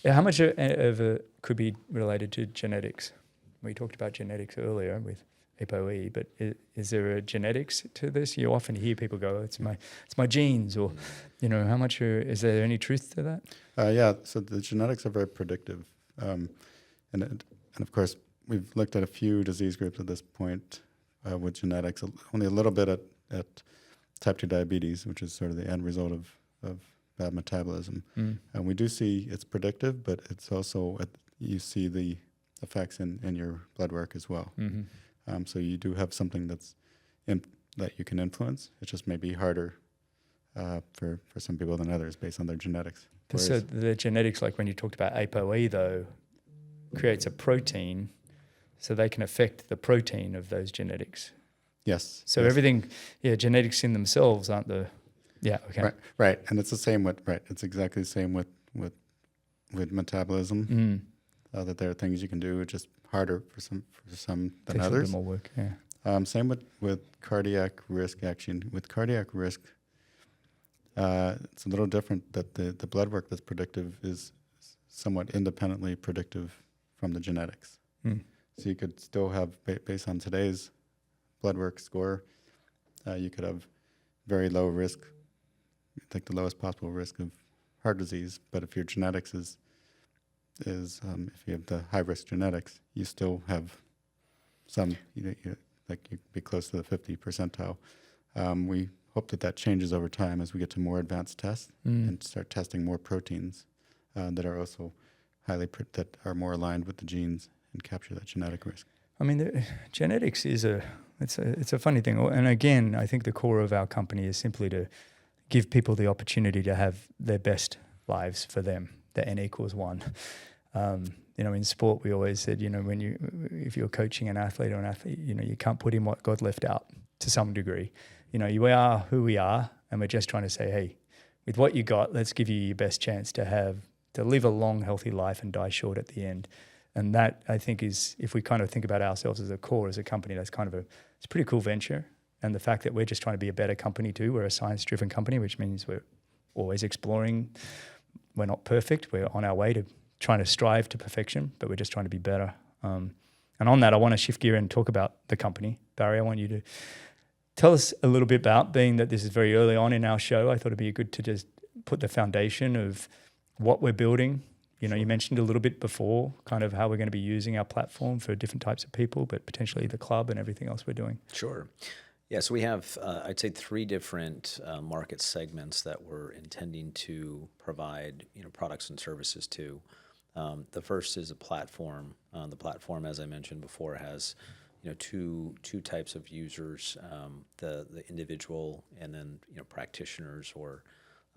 How much of it could be related to genetics? We talked about genetics earlier with ApoE, but is there a genetics to this? You often hear people go, "It's my genes," or how much is there any truth to that?
Yeah. So the genetics are very predictive, and of course we've looked at a few disease groups at this point with genetics. Only a little bit at type 2 diabetes, which is sort of the end result of bad metabolism. And we do see it's predictive, but it's also you see the effects in your blood work as well. So you do have something that you can influence. It just may be harder for some people than others based on their genetics.
So the genetics, like when you talked about ApoE, though, creates a protein, so they can affect the protein of those genetics.
Yes.
So
yes.
everything, genetics in themselves aren't the, okay.
Right, and it's the same it's exactly the same with metabolism. That there are things you can do. It's just harder for some than
Takes
others.
A little bit more work. Yeah.
Same with cardiac risk. Actually, with cardiac risk, it's a little different. That the blood work that's predictive is somewhat independently predictive from the genetics. So you could still have, based on today's blood work score, you could have very low risk, like the lowest possible risk of heart disease. But if your genetics is if you have the high risk genetics, you still have some, you'd be close to the 50 percentile. We hope that changes over time as we get to more advanced tests and start testing more proteins that are also that are more aligned with the genes and capture that genetic risk.
I mean, genetics is it's a funny thing. And again, I think the core of our company is simply to give people the opportunity to have their best lives for them, the N equals 1. In sport, we always said, if you're coaching an athlete or an athlete, you can't put in what God left out to some degree. You are who we are, and we're just trying to say, hey, with what you got, let's give you your best chance to live a long, healthy life and die short at the end. And that, I think, is, if we kind of think about ourselves as a core, as a company, that's kind of it's a pretty cool venture. And the fact that we're just trying to be a better company too. We're a science-driven company, which means we're always exploring. We're not perfect. We're on our way to trying to strive to perfection, but we're just trying to be better. And on that, I want to shift gear and talk about the company. Barry, I want you to tell us a little bit about, being that this is very early on in our show, I thought it'd be good to just put the foundation of what we're building. You mentioned a little bit before kind of how we're going to be using our platform for different types of people, but potentially the club and everything else we're doing.
Sure. Yeah, so we have, I'd say, 3 different market segments that we're intending to provide, products and services to. The first is a platform. The platform, as I mentioned before, has, two types of users: the individual, and then practitioners or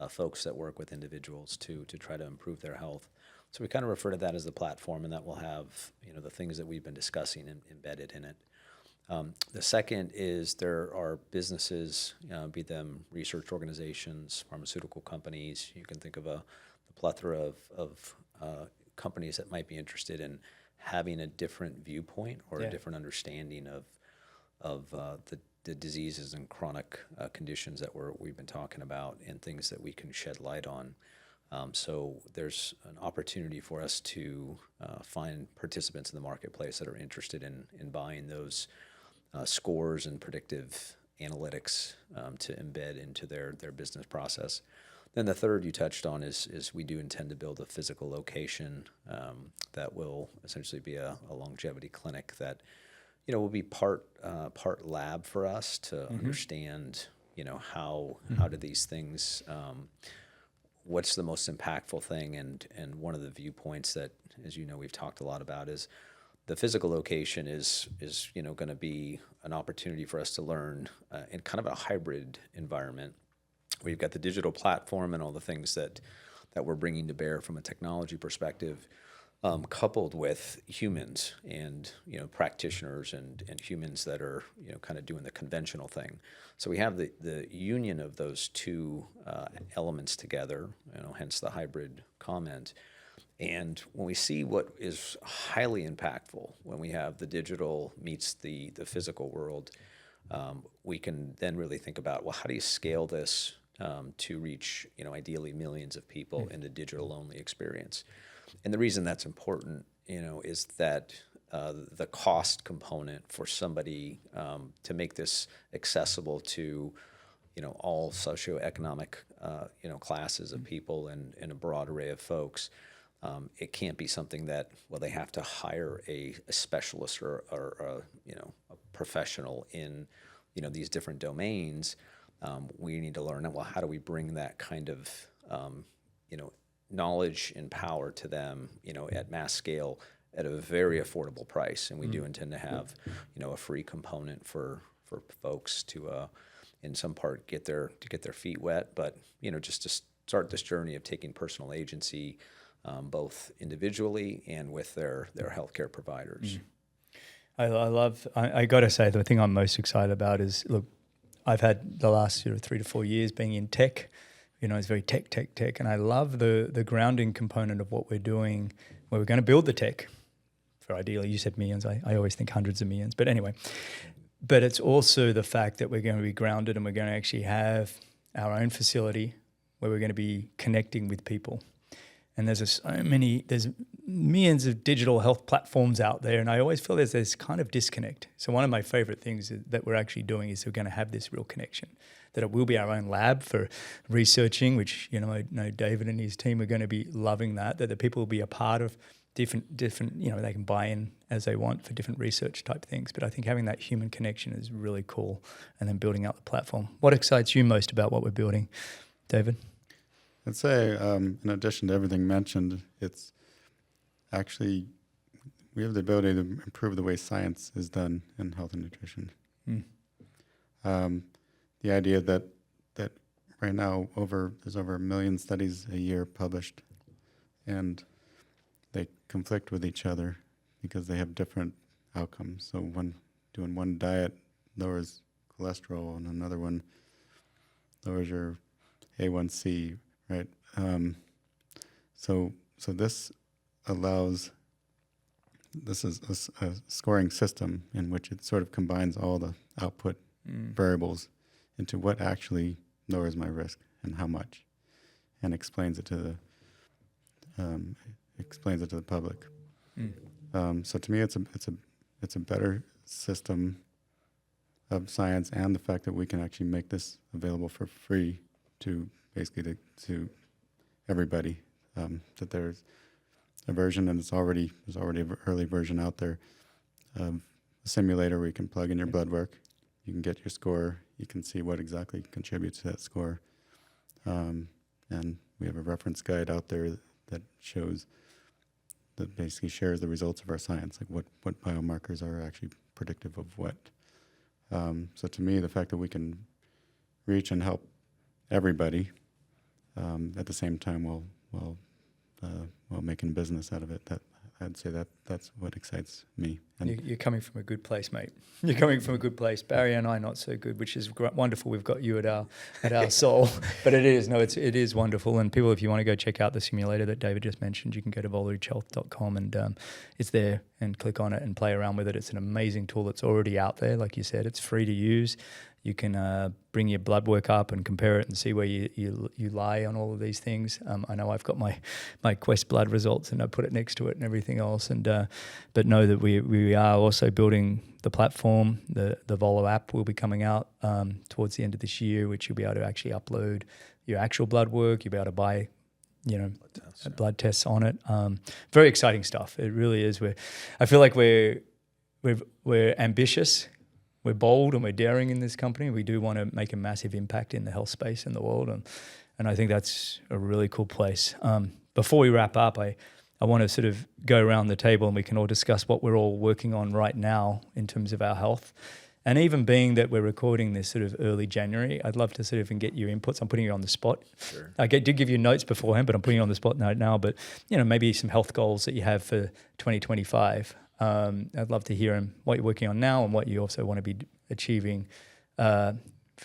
folks that work with individuals to try to improve their health. So we kind of refer to that as the platform, and that will have the things that we've been discussing embedded in it. The second is there are businesses, be them research organizations, pharmaceutical companies. You can think of a plethora of companies that might be interested in having a different viewpoint or a different understanding of the diseases and chronic conditions that we've been talking about, and things that we can shed light on. So there's an opportunity for us to find participants in the marketplace that are interested in buying those scores and predictive analytics to embed into their business process. Then the third you touched on is we do intend to build a physical location that will essentially be a longevity clinic that will be part lab for us to understand how do these things, what's the most impactful thing, and one of the viewpoints that, as we've talked a lot about, is the physical location is going to be an opportunity for us to learn in kind of a hybrid environment. We've got the digital platform and all the things that we're bringing to bear from a technology perspective, coupled with humans and practitioners and humans that are kind of doing the conventional thing. So we have the union of those two elements together, hence the hybrid comment. And when we see what is highly impactful, when we have the digital meets the physical world, we can then really think about, well, how do you scale this to reach, ideally millions of people in the digital-only experience? And the reason that's important, is that the cost component for somebody to make this accessible to, all socioeconomic, classes of people and a broad array of folks. It can't be something that, they have to hire a specialist or a professional in, these different domains. We need to learn, how do we bring that kind of, knowledge and power to them, at mass scale at a very affordable price. And we do intend to have, a free component for folks to, in some part, get their feet wet, but, just to start this journey of taking personal agency, both individually and with their healthcare providers.
I got to say, the thing I'm most excited about is, look, I've had the last 3 to 4 years being in tech. It's very tech, and I love the grounding component of what we're doing, where we're going to build the tech for, ideally, you said millions. I always think hundreds of millions, but anyway. But it's also the fact that we're going to be grounded and we're going to actually have our own facility where we're going to be connecting with people. And there's millions of digital health platforms out there, and I always feel there's this kind of disconnect. So one of my favorite things that we're actually doing is we're going to have this real connection, that it will be our own lab for researching, which, I know David and his team are going to be loving that the people will be a part of different, they can buy in as they want for different research type things. But I think having that human connection is really cool, and then building out the platform. What excites you most about what we're building, David?
I'd say, in addition to everything mentioned, it's actually, we have the ability to improve the way science is done in health and nutrition. The idea that right now there's over 1 million studies a year published, and they conflict with each other because they have different outcomes. So doing one diet lowers cholesterol, and another one lowers your A1C. Right. So this allows, this is a scoring system in which it sort of combines all the output variables into what actually lowers my risk and how much, and explains it to the public. So to me, it's a better system of science, and the fact that we can actually make this available for free to basically to everybody, that there's a version, and there's already an early version out there, a simulator where you can plug in your blood work, you can get your score, you can see what exactly contributes to that score, and we have a reference guide out there that basically shares the results of our science, like what biomarkers are actually predictive of what. So to me, the fact that we can reach and help everybody at the same time while making business out of it, that I'd say that's what excites me. And
you're coming from a good place, mate. You're coming from a good place. Barry and I not so good, which is wonderful. We've got you at our soul, but it is wonderful. And people, if you want to go check out the simulator that David just mentioned, you can go to volohealth.com and it's there, and click on it and play around with it. It's an amazing tool that's already out there. Like you said, it's free to use. You can bring your blood work up and compare it and see where you lie on all of these things. I know I've got my Quest blood results, and I put it next to it and everything else. And but know that we are also building the platform. The Volo app will be coming out towards the end of this year, which you'll be able to actually upload your actual blood work. You'll be able to buy blood tests on it. Very exciting stuff. It really is. I feel like we're ambitious. We're bold and we're daring in this company. We do want to make a massive impact in the health space in the world, and I think that's a really cool place. Before we wrap up, I want to sort of go around the table and we can all discuss what we're all working on right now in terms of our health. And even being that we're recording this sort of early January, I'd love to sort of get your inputs. I'm putting you on the spot.
Sure.
I did give you notes beforehand, but I'm putting you on the spot now. But maybe some health goals that you have for 2025. I'd love to hear what you're working on now and what you also want to be achieving for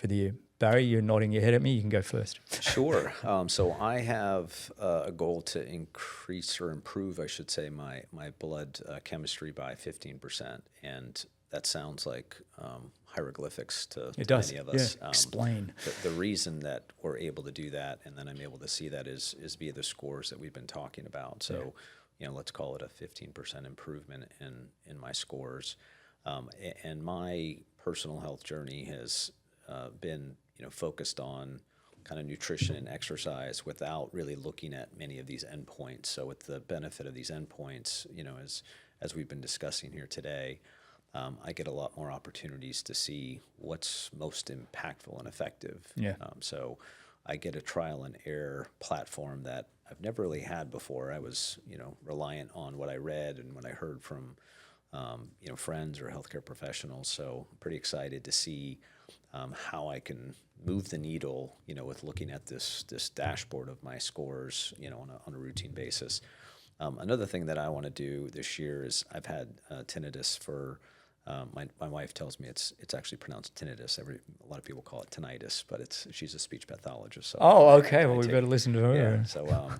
the year. Barry, you're nodding your head at me. You can go first.
Sure. So I have a goal to increase or improve, I should say, my blood chemistry by 15%. And that sounds like hieroglyphics to many of us.
Yeah. Explain.
The reason that we're able to do that, and then I'm able to see that, is via the scores that we've been talking about. So, let's call it a 15% improvement in my scores. And my personal health journey has been, focused on kind of nutrition and exercise without really looking at many of these endpoints. So with the benefit of these endpoints, as we've been discussing here today, I get a lot more opportunities to see what's most impactful and effective.
Yeah.
So I get a trial and error platform that I've never really had before. I was, reliant on what I read and what I heard from, friends or healthcare professionals. So I'm pretty excited to see how I can move the needle, with looking at this dashboard of my scores, on a routine basis. Another thing that I want to do this year is I've had tinnitus for. My wife tells me it's actually pronounced tinnitus. A lot of people call it tinnitus, but she's a speech pathologist. So
okay. Well, we better listen to her.
Yeah. So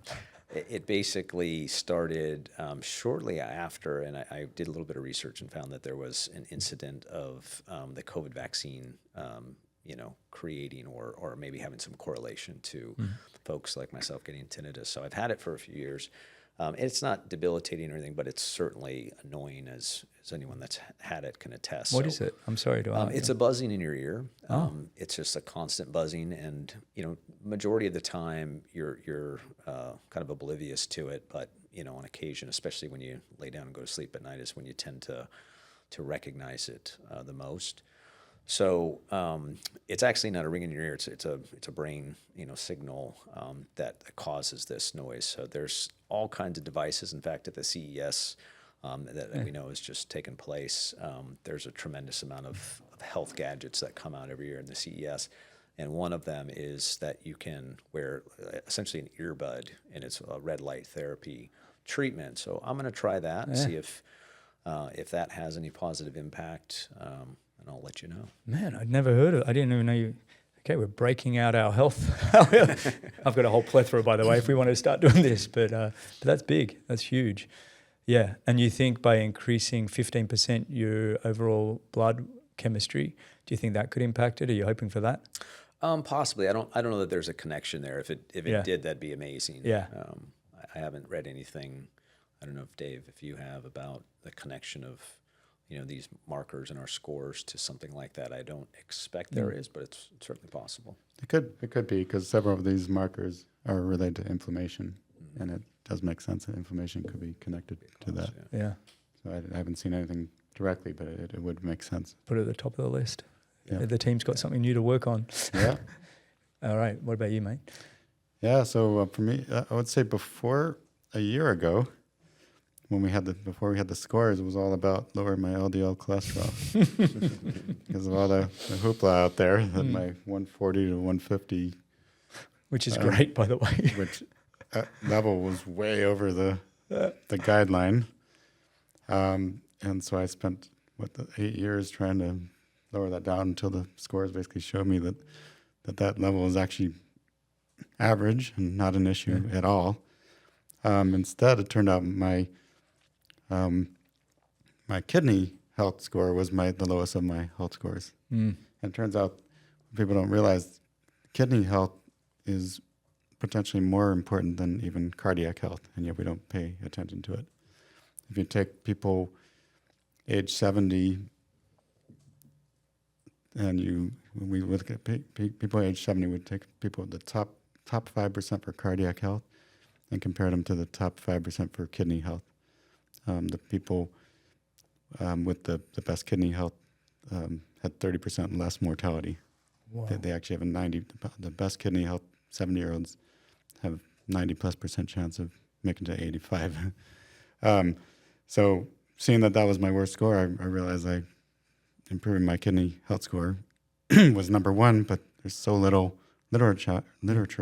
it basically started shortly after, and I did a little bit of research and found that there was an incident of the COVID vaccine, creating or maybe having some correlation to folks like myself getting tinnitus. So I've had it for a few years. It's not debilitating or anything, but it's certainly annoying, as anyone that's had it can attest.
What is it? I'm sorry to ask.
It's a buzzing in your ear. It's just a constant buzzing, and majority of the time you're kind of oblivious to it. But on occasion, especially when you lay down and go to sleep at night, is when you tend to recognize it the most. So it's actually not a ring in your ear. It's a brain signal that causes this noise. So there's all kinds of devices. In fact, at the CES that we know has just taken place, there's a tremendous amount of health gadgets that come out every year in the CES. And one of them is that you can wear essentially an earbud, and it's a red light therapy treatment. So I'm going to try that and see if that has any positive impact. And I'll let you know. Man,
I'd never heard of it. I didn't even know you. Okay, we're breaking out our health. I've got a whole plethora, by the way, if we want to start doing this. But that's big. That's huge. Yeah, and you think by increasing 15% your overall blood chemistry, do you think that could impact it? Are you hoping for that?
Possibly. I don't know that there's a connection there. If it did, that'd be amazing.
Yeah.
I haven't read anything. I don't know if you have, about the connection of these markers in our scores to something like that. I don't expect there is, but it's certainly possible.
It could be, because several of these markers are related to inflammation, and it does make sense that inflammation could be connected to that.
Yeah.
So I haven't seen anything directly, but it would make sense.
Put it at the top of the list.
Yeah.
The team's got something new to work on.
Yeah.
All right. What about you, mate?
Yeah. So for me, I would say before a year ago, before we had the scores, it was all about lowering my LDL cholesterol because of all the hoopla out there that my 140 to 150,
which is great, by the way,
which level was way over the guideline, and so I spent 8 years trying to lower that down until the scores basically showed me that level is actually average and not an issue at all. Instead, it turned out my kidney health score was the lowest of my health scores. And it turns out people don't realize kidney health is potentially more important than even cardiac health, and yet we don't pay attention to it. If you take people age 70, and when we look at people age 70, we take people the top 5% for cardiac health and compare them to the top 5% for kidney health. The people with the best kidney health had 30% less mortality. Wow. They actually have the best kidney health 70-year-olds have 90+% chance of making to 85. So seeing that was my worst score, I realized improving my kidney health score was number one, but there's so little literature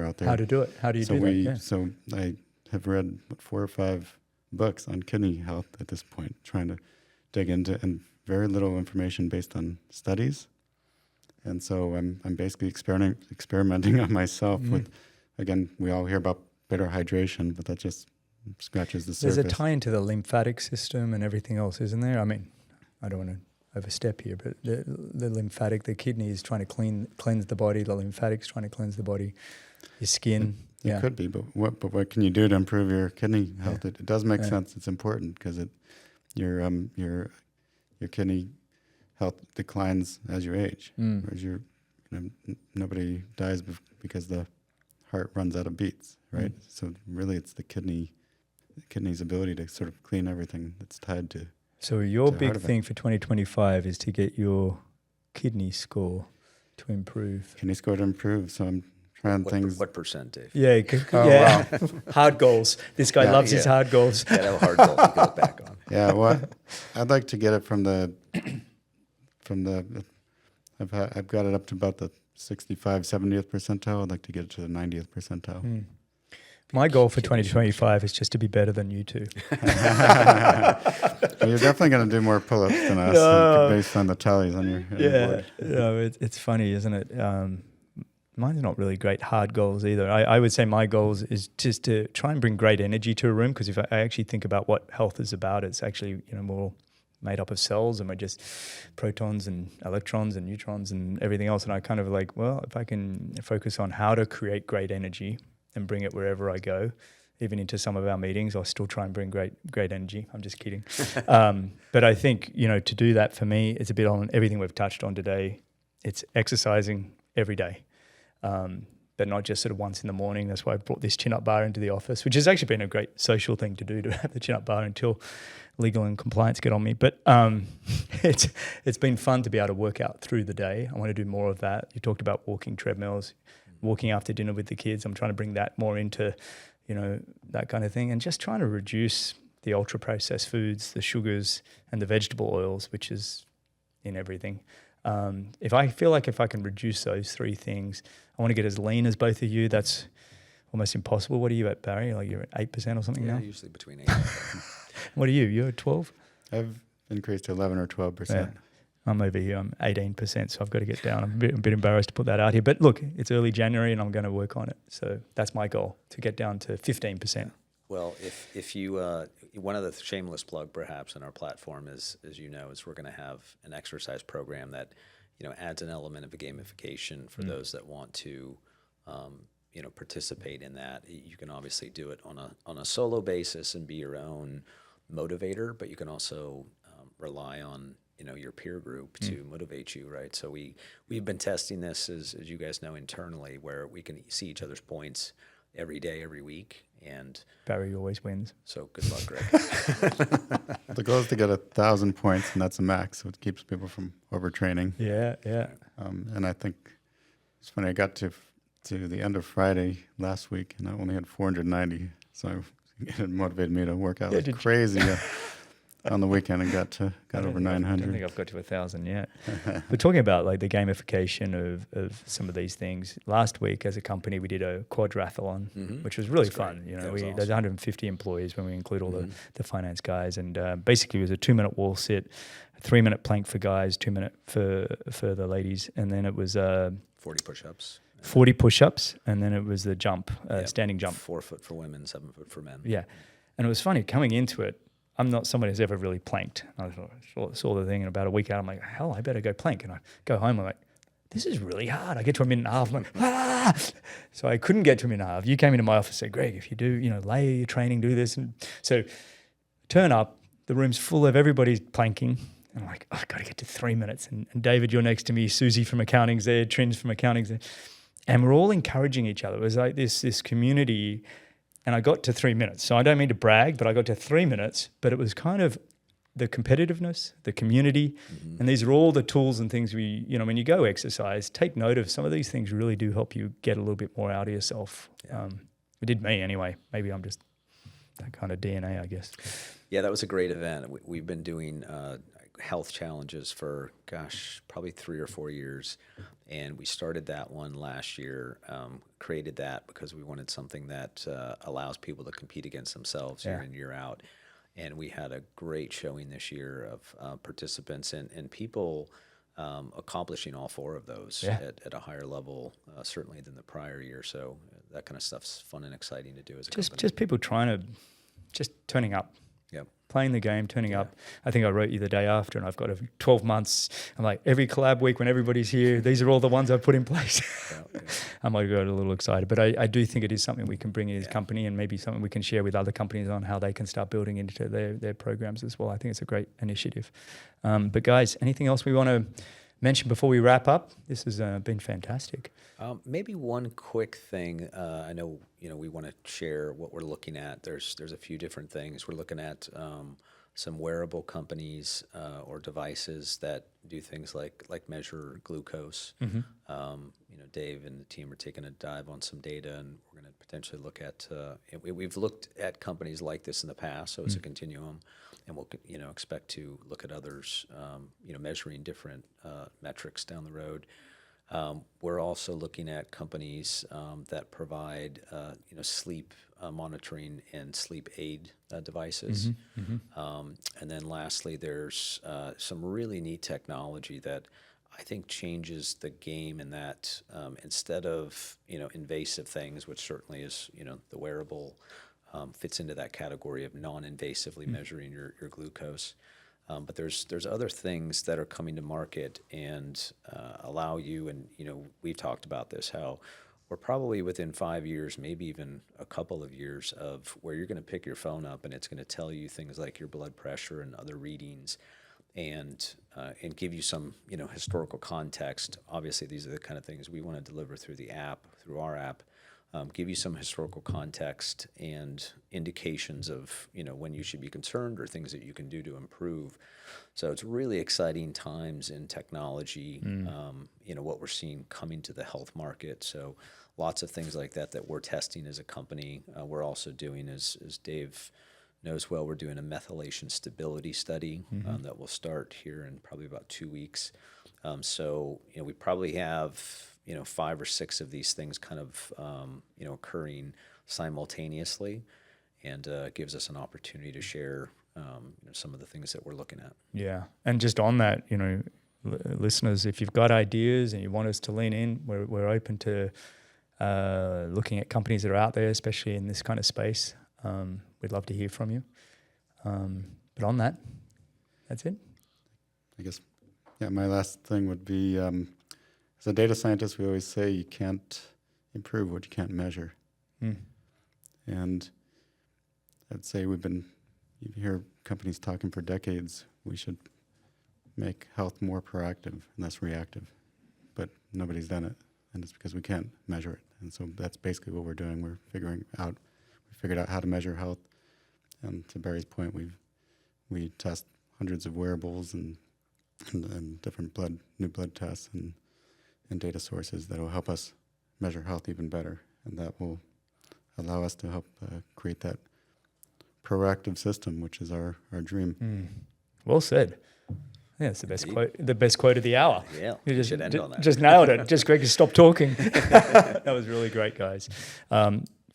out there.
How to do it? How do you do that? Yeah.
So I have read 4 or 5 books on kidney health at this point, trying to dig into, and very little information based on studies. And so I'm basically experimenting on myself with, again, we all hear about better hydration, but that just scratches the surface.
There's a tie into the lymphatic system and everything else, isn't there? I mean, I don't want to overstep here, but the lymphatic, the kidney is trying to cleanse the body, the lymphatic's trying to cleanse the body, your skin.
It could be, but what can you do to improve your kidney health? It does make sense. It's important because your kidney health declines as you age. Whereas nobody dies because the heart runs out of beats, right? So really, it's the kidney's ability to sort of clean everything that's tied to.
So your big thing for 2025 is to get your kidney score to improve.
Kidney score to improve. So I'm trying things.
What percent, Dave?
Yeah,
Wow.
hard goals. This guy loves his hard goals.
Yeah, have a hard goal to look back on.
Yeah, well, I'd like to get it from the. I've got it up to about the 70th percentile. I'd like to get it to the 90th percentile.
My goal for 2025 is just to be better than you two.
Well, you're definitely going to do more pull-ups than us based on the tallies on your board.
It's funny, isn't it? Mine's not really great hard goals either. I would say my goals is just to try and bring great energy to a room, because if I actually think about what health is about, it's actually we're all made up of cells and we're just protons and electrons and neutrons and everything else. And I kind of like, well, if I can focus on how to create great energy and bring it wherever I go, even into some of our meetings, I'll still try and bring great energy. I'm just kidding. But I think, to do that for me, it's a bit on everything we've touched on today. It's exercising every day. But not just sort of once in the morning. That's why I brought this chin-up bar into the office, which has actually been a great social thing to do, to have the chin-up bar until legal and compliance get on me. But it's been fun to be able to work out through the day. I want to do more of that. You talked about walking treadmills, walking after dinner with the kids. I'm trying to bring that more into, that kind of thing, and just trying to reduce the ultra-processed foods, the sugars, and the vegetable oils, which is in everything. If I can reduce those three things, I want to get as lean as both of you. That's almost impossible. What are you at, Barry? Like you're at 8% or something now?
Yeah, usually between 8
What are you? You're at 12?
I've increased to 11 or 12%.
Yeah. I'm over here. I'm 18%, so I've got to get down. I'm a bit embarrassed to put that out here. But look, it's early January and I'm going to work on it. So that's my goal, to get down to 15%.
Well, if you, one of the shameless plug perhaps in our platform is we're going to have an exercise program that, adds an element of a gamification for those that want to, participate in that. You can obviously do it on a solo basis and be your own motivator, but you can also rely on, your peer group to motivate you, right? So we've been testing this, as you guys know, internally, where we can see each other's points every day, every week. And
Barry always wins.
So good luck, Greg.
The goal is to get 1,000 points, and that's a max. So it keeps people from overtraining.
Yeah.
And I think it's funny. I got to the end of Friday last week, and I only had 490. So it motivated me to work out like crazy on the weekend, and got over 900.
I don't think I've got to 1,000 yet. We're talking about like the gamification of some of these things. Last week, as a company, we did a quadrathlon, which was really fun. Awesome. There's 150 employees when we include all the finance guys, and basically it was a 2-minute wall sit, a 3-minute plank for guys, 2-minute for the ladies, and then it was
40 push-ups.
40 push-ups, and then it was the jump, standing jump.
4 foot for women, 7 foot for men.
Yeah, and it was funny coming into it. I'm not someone who's ever really planked. I saw the thing, and about a week out, I'm like, hell, I better go plank. And I go home, I'm like, this is really hard. I get to a minute and a half, I'm like, ah! So I couldn't get to a minute and a half. You came into my office and said, Greg, if you do, layer your training, do this. And so turn up, the room's full of everybody's planking. And I'm like, I've got to get to 3 minutes. And David, you're next to me. Susie from accounting's there. Trin's from accounting's there. And we're all encouraging each other. It was like this community. And I got to 3 minutes. So I don't mean to brag, but I got to 3 minutes. But it was kind of the competitiveness, the community. And these are all the tools and things when you go exercise, take note of some of these things really do help you get a little bit more out of yourself. Yeah. It did me anyway. Maybe I'm just that kind of DNA, I guess.
Yeah, that was a great event. We've been doing health challenges for, probably 3 or 4 years. And we started that one last year, created that because we wanted something that allows people to compete against themselves year in, year out. And we had a great showing this year of participants and people accomplishing all four of those
Yeah.
at a higher level, certainly than the prior year. So that kind of stuff's fun and exciting to do as a
Just
company.
people trying to, just turning up.
Yep.
Playing the game, turning up. I think I wrote you the day after, and I've got 12 months. I'm like, every collab week when everybody's here, these are all the ones I've put in place.
Yeah.
I might get a little excited, but I do think it is something we can bring in as a company, and maybe something we can share with other companies on how they can start building into their programs as well. I think it's a great initiative. But guys, anything else we want to mention before we wrap up? This has been fantastic.
Maybe one quick thing. I know we want to share what we're looking at. There's a few different things. We're looking at some wearable companies or devices that do things like measure glucose. Dave and the team are taking a dive on some data, and we're going to potentially look at. We've looked at companies like this in the past, so it's a continuum, and we'll expect to look at others. Measuring different metrics down the road. We're also looking at companies that provide, sleep monitoring and sleep aid devices. And then lastly, there's some really neat technology that I think changes the game in that instead of, invasive things, which certainly is, the wearable fits into that category of non-invasively measuring your glucose. But there's other things that are coming to market and allow you, and we've talked about this, how we're probably within 5 years, maybe even a couple of years, of where you're going to pick your phone up and it's going to tell you things like your blood pressure and other readings, and give you some historical context. Obviously, these are the kind of things we want to deliver through our app. Give you some historical context and indications of when you should be concerned or things that you can do to improve. So it's really exciting times in technology. What we're seeing coming to the health market. So lots of things like that we're testing as a company. We're also doing, as Dave knows well, we're doing a methylation stability study that will start here in probably about 2 weeks. So we probably have 5 or 6 of these things kind of, occurring simultaneously, and gives us an opportunity to share, some of the things that we're looking at.
Yeah. And just on that, listeners, if you've got ideas and you want us to lean in, we're open to looking at companies that are out there, especially in this kind of space. We'd love to hear from you. But on that, that's it.
I guess, my last thing would be, as a data scientist, we always say you can't improve what you can't measure. And I'd say you hear companies talking for decades, we should make health more proactive and less reactive. But nobody's done it, and it's because we can't measure it. And so that's basically what we're doing. We figured out how to measure health. And to Barry's point, we test hundreds of wearables and different new blood tests and data sources that will help us measure health even better, and that will allow us to help create that proactive system, which is our dream.
Well said. Yeah, it's the best quote of the hour.
Yeah,
you
should end on that.
Just nailed it. Just Greg, stop talking. That was really great, guys.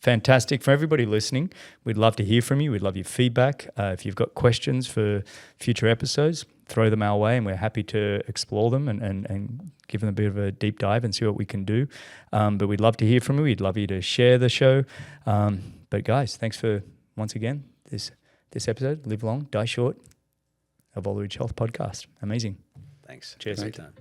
Fantastic. For everybody listening, we'd love to hear from you. We'd love your feedback. If you've got questions for future episodes, throw them our way, and we're happy to explore them and give them a bit of a deep dive and see what we can do. But we'd love to hear from you. We'd love you to share the show. But guys, thanks for, once again, this episode. Live long, die short. A Volo Health podcast. Amazing.
Thanks.
Cheers.
Great time.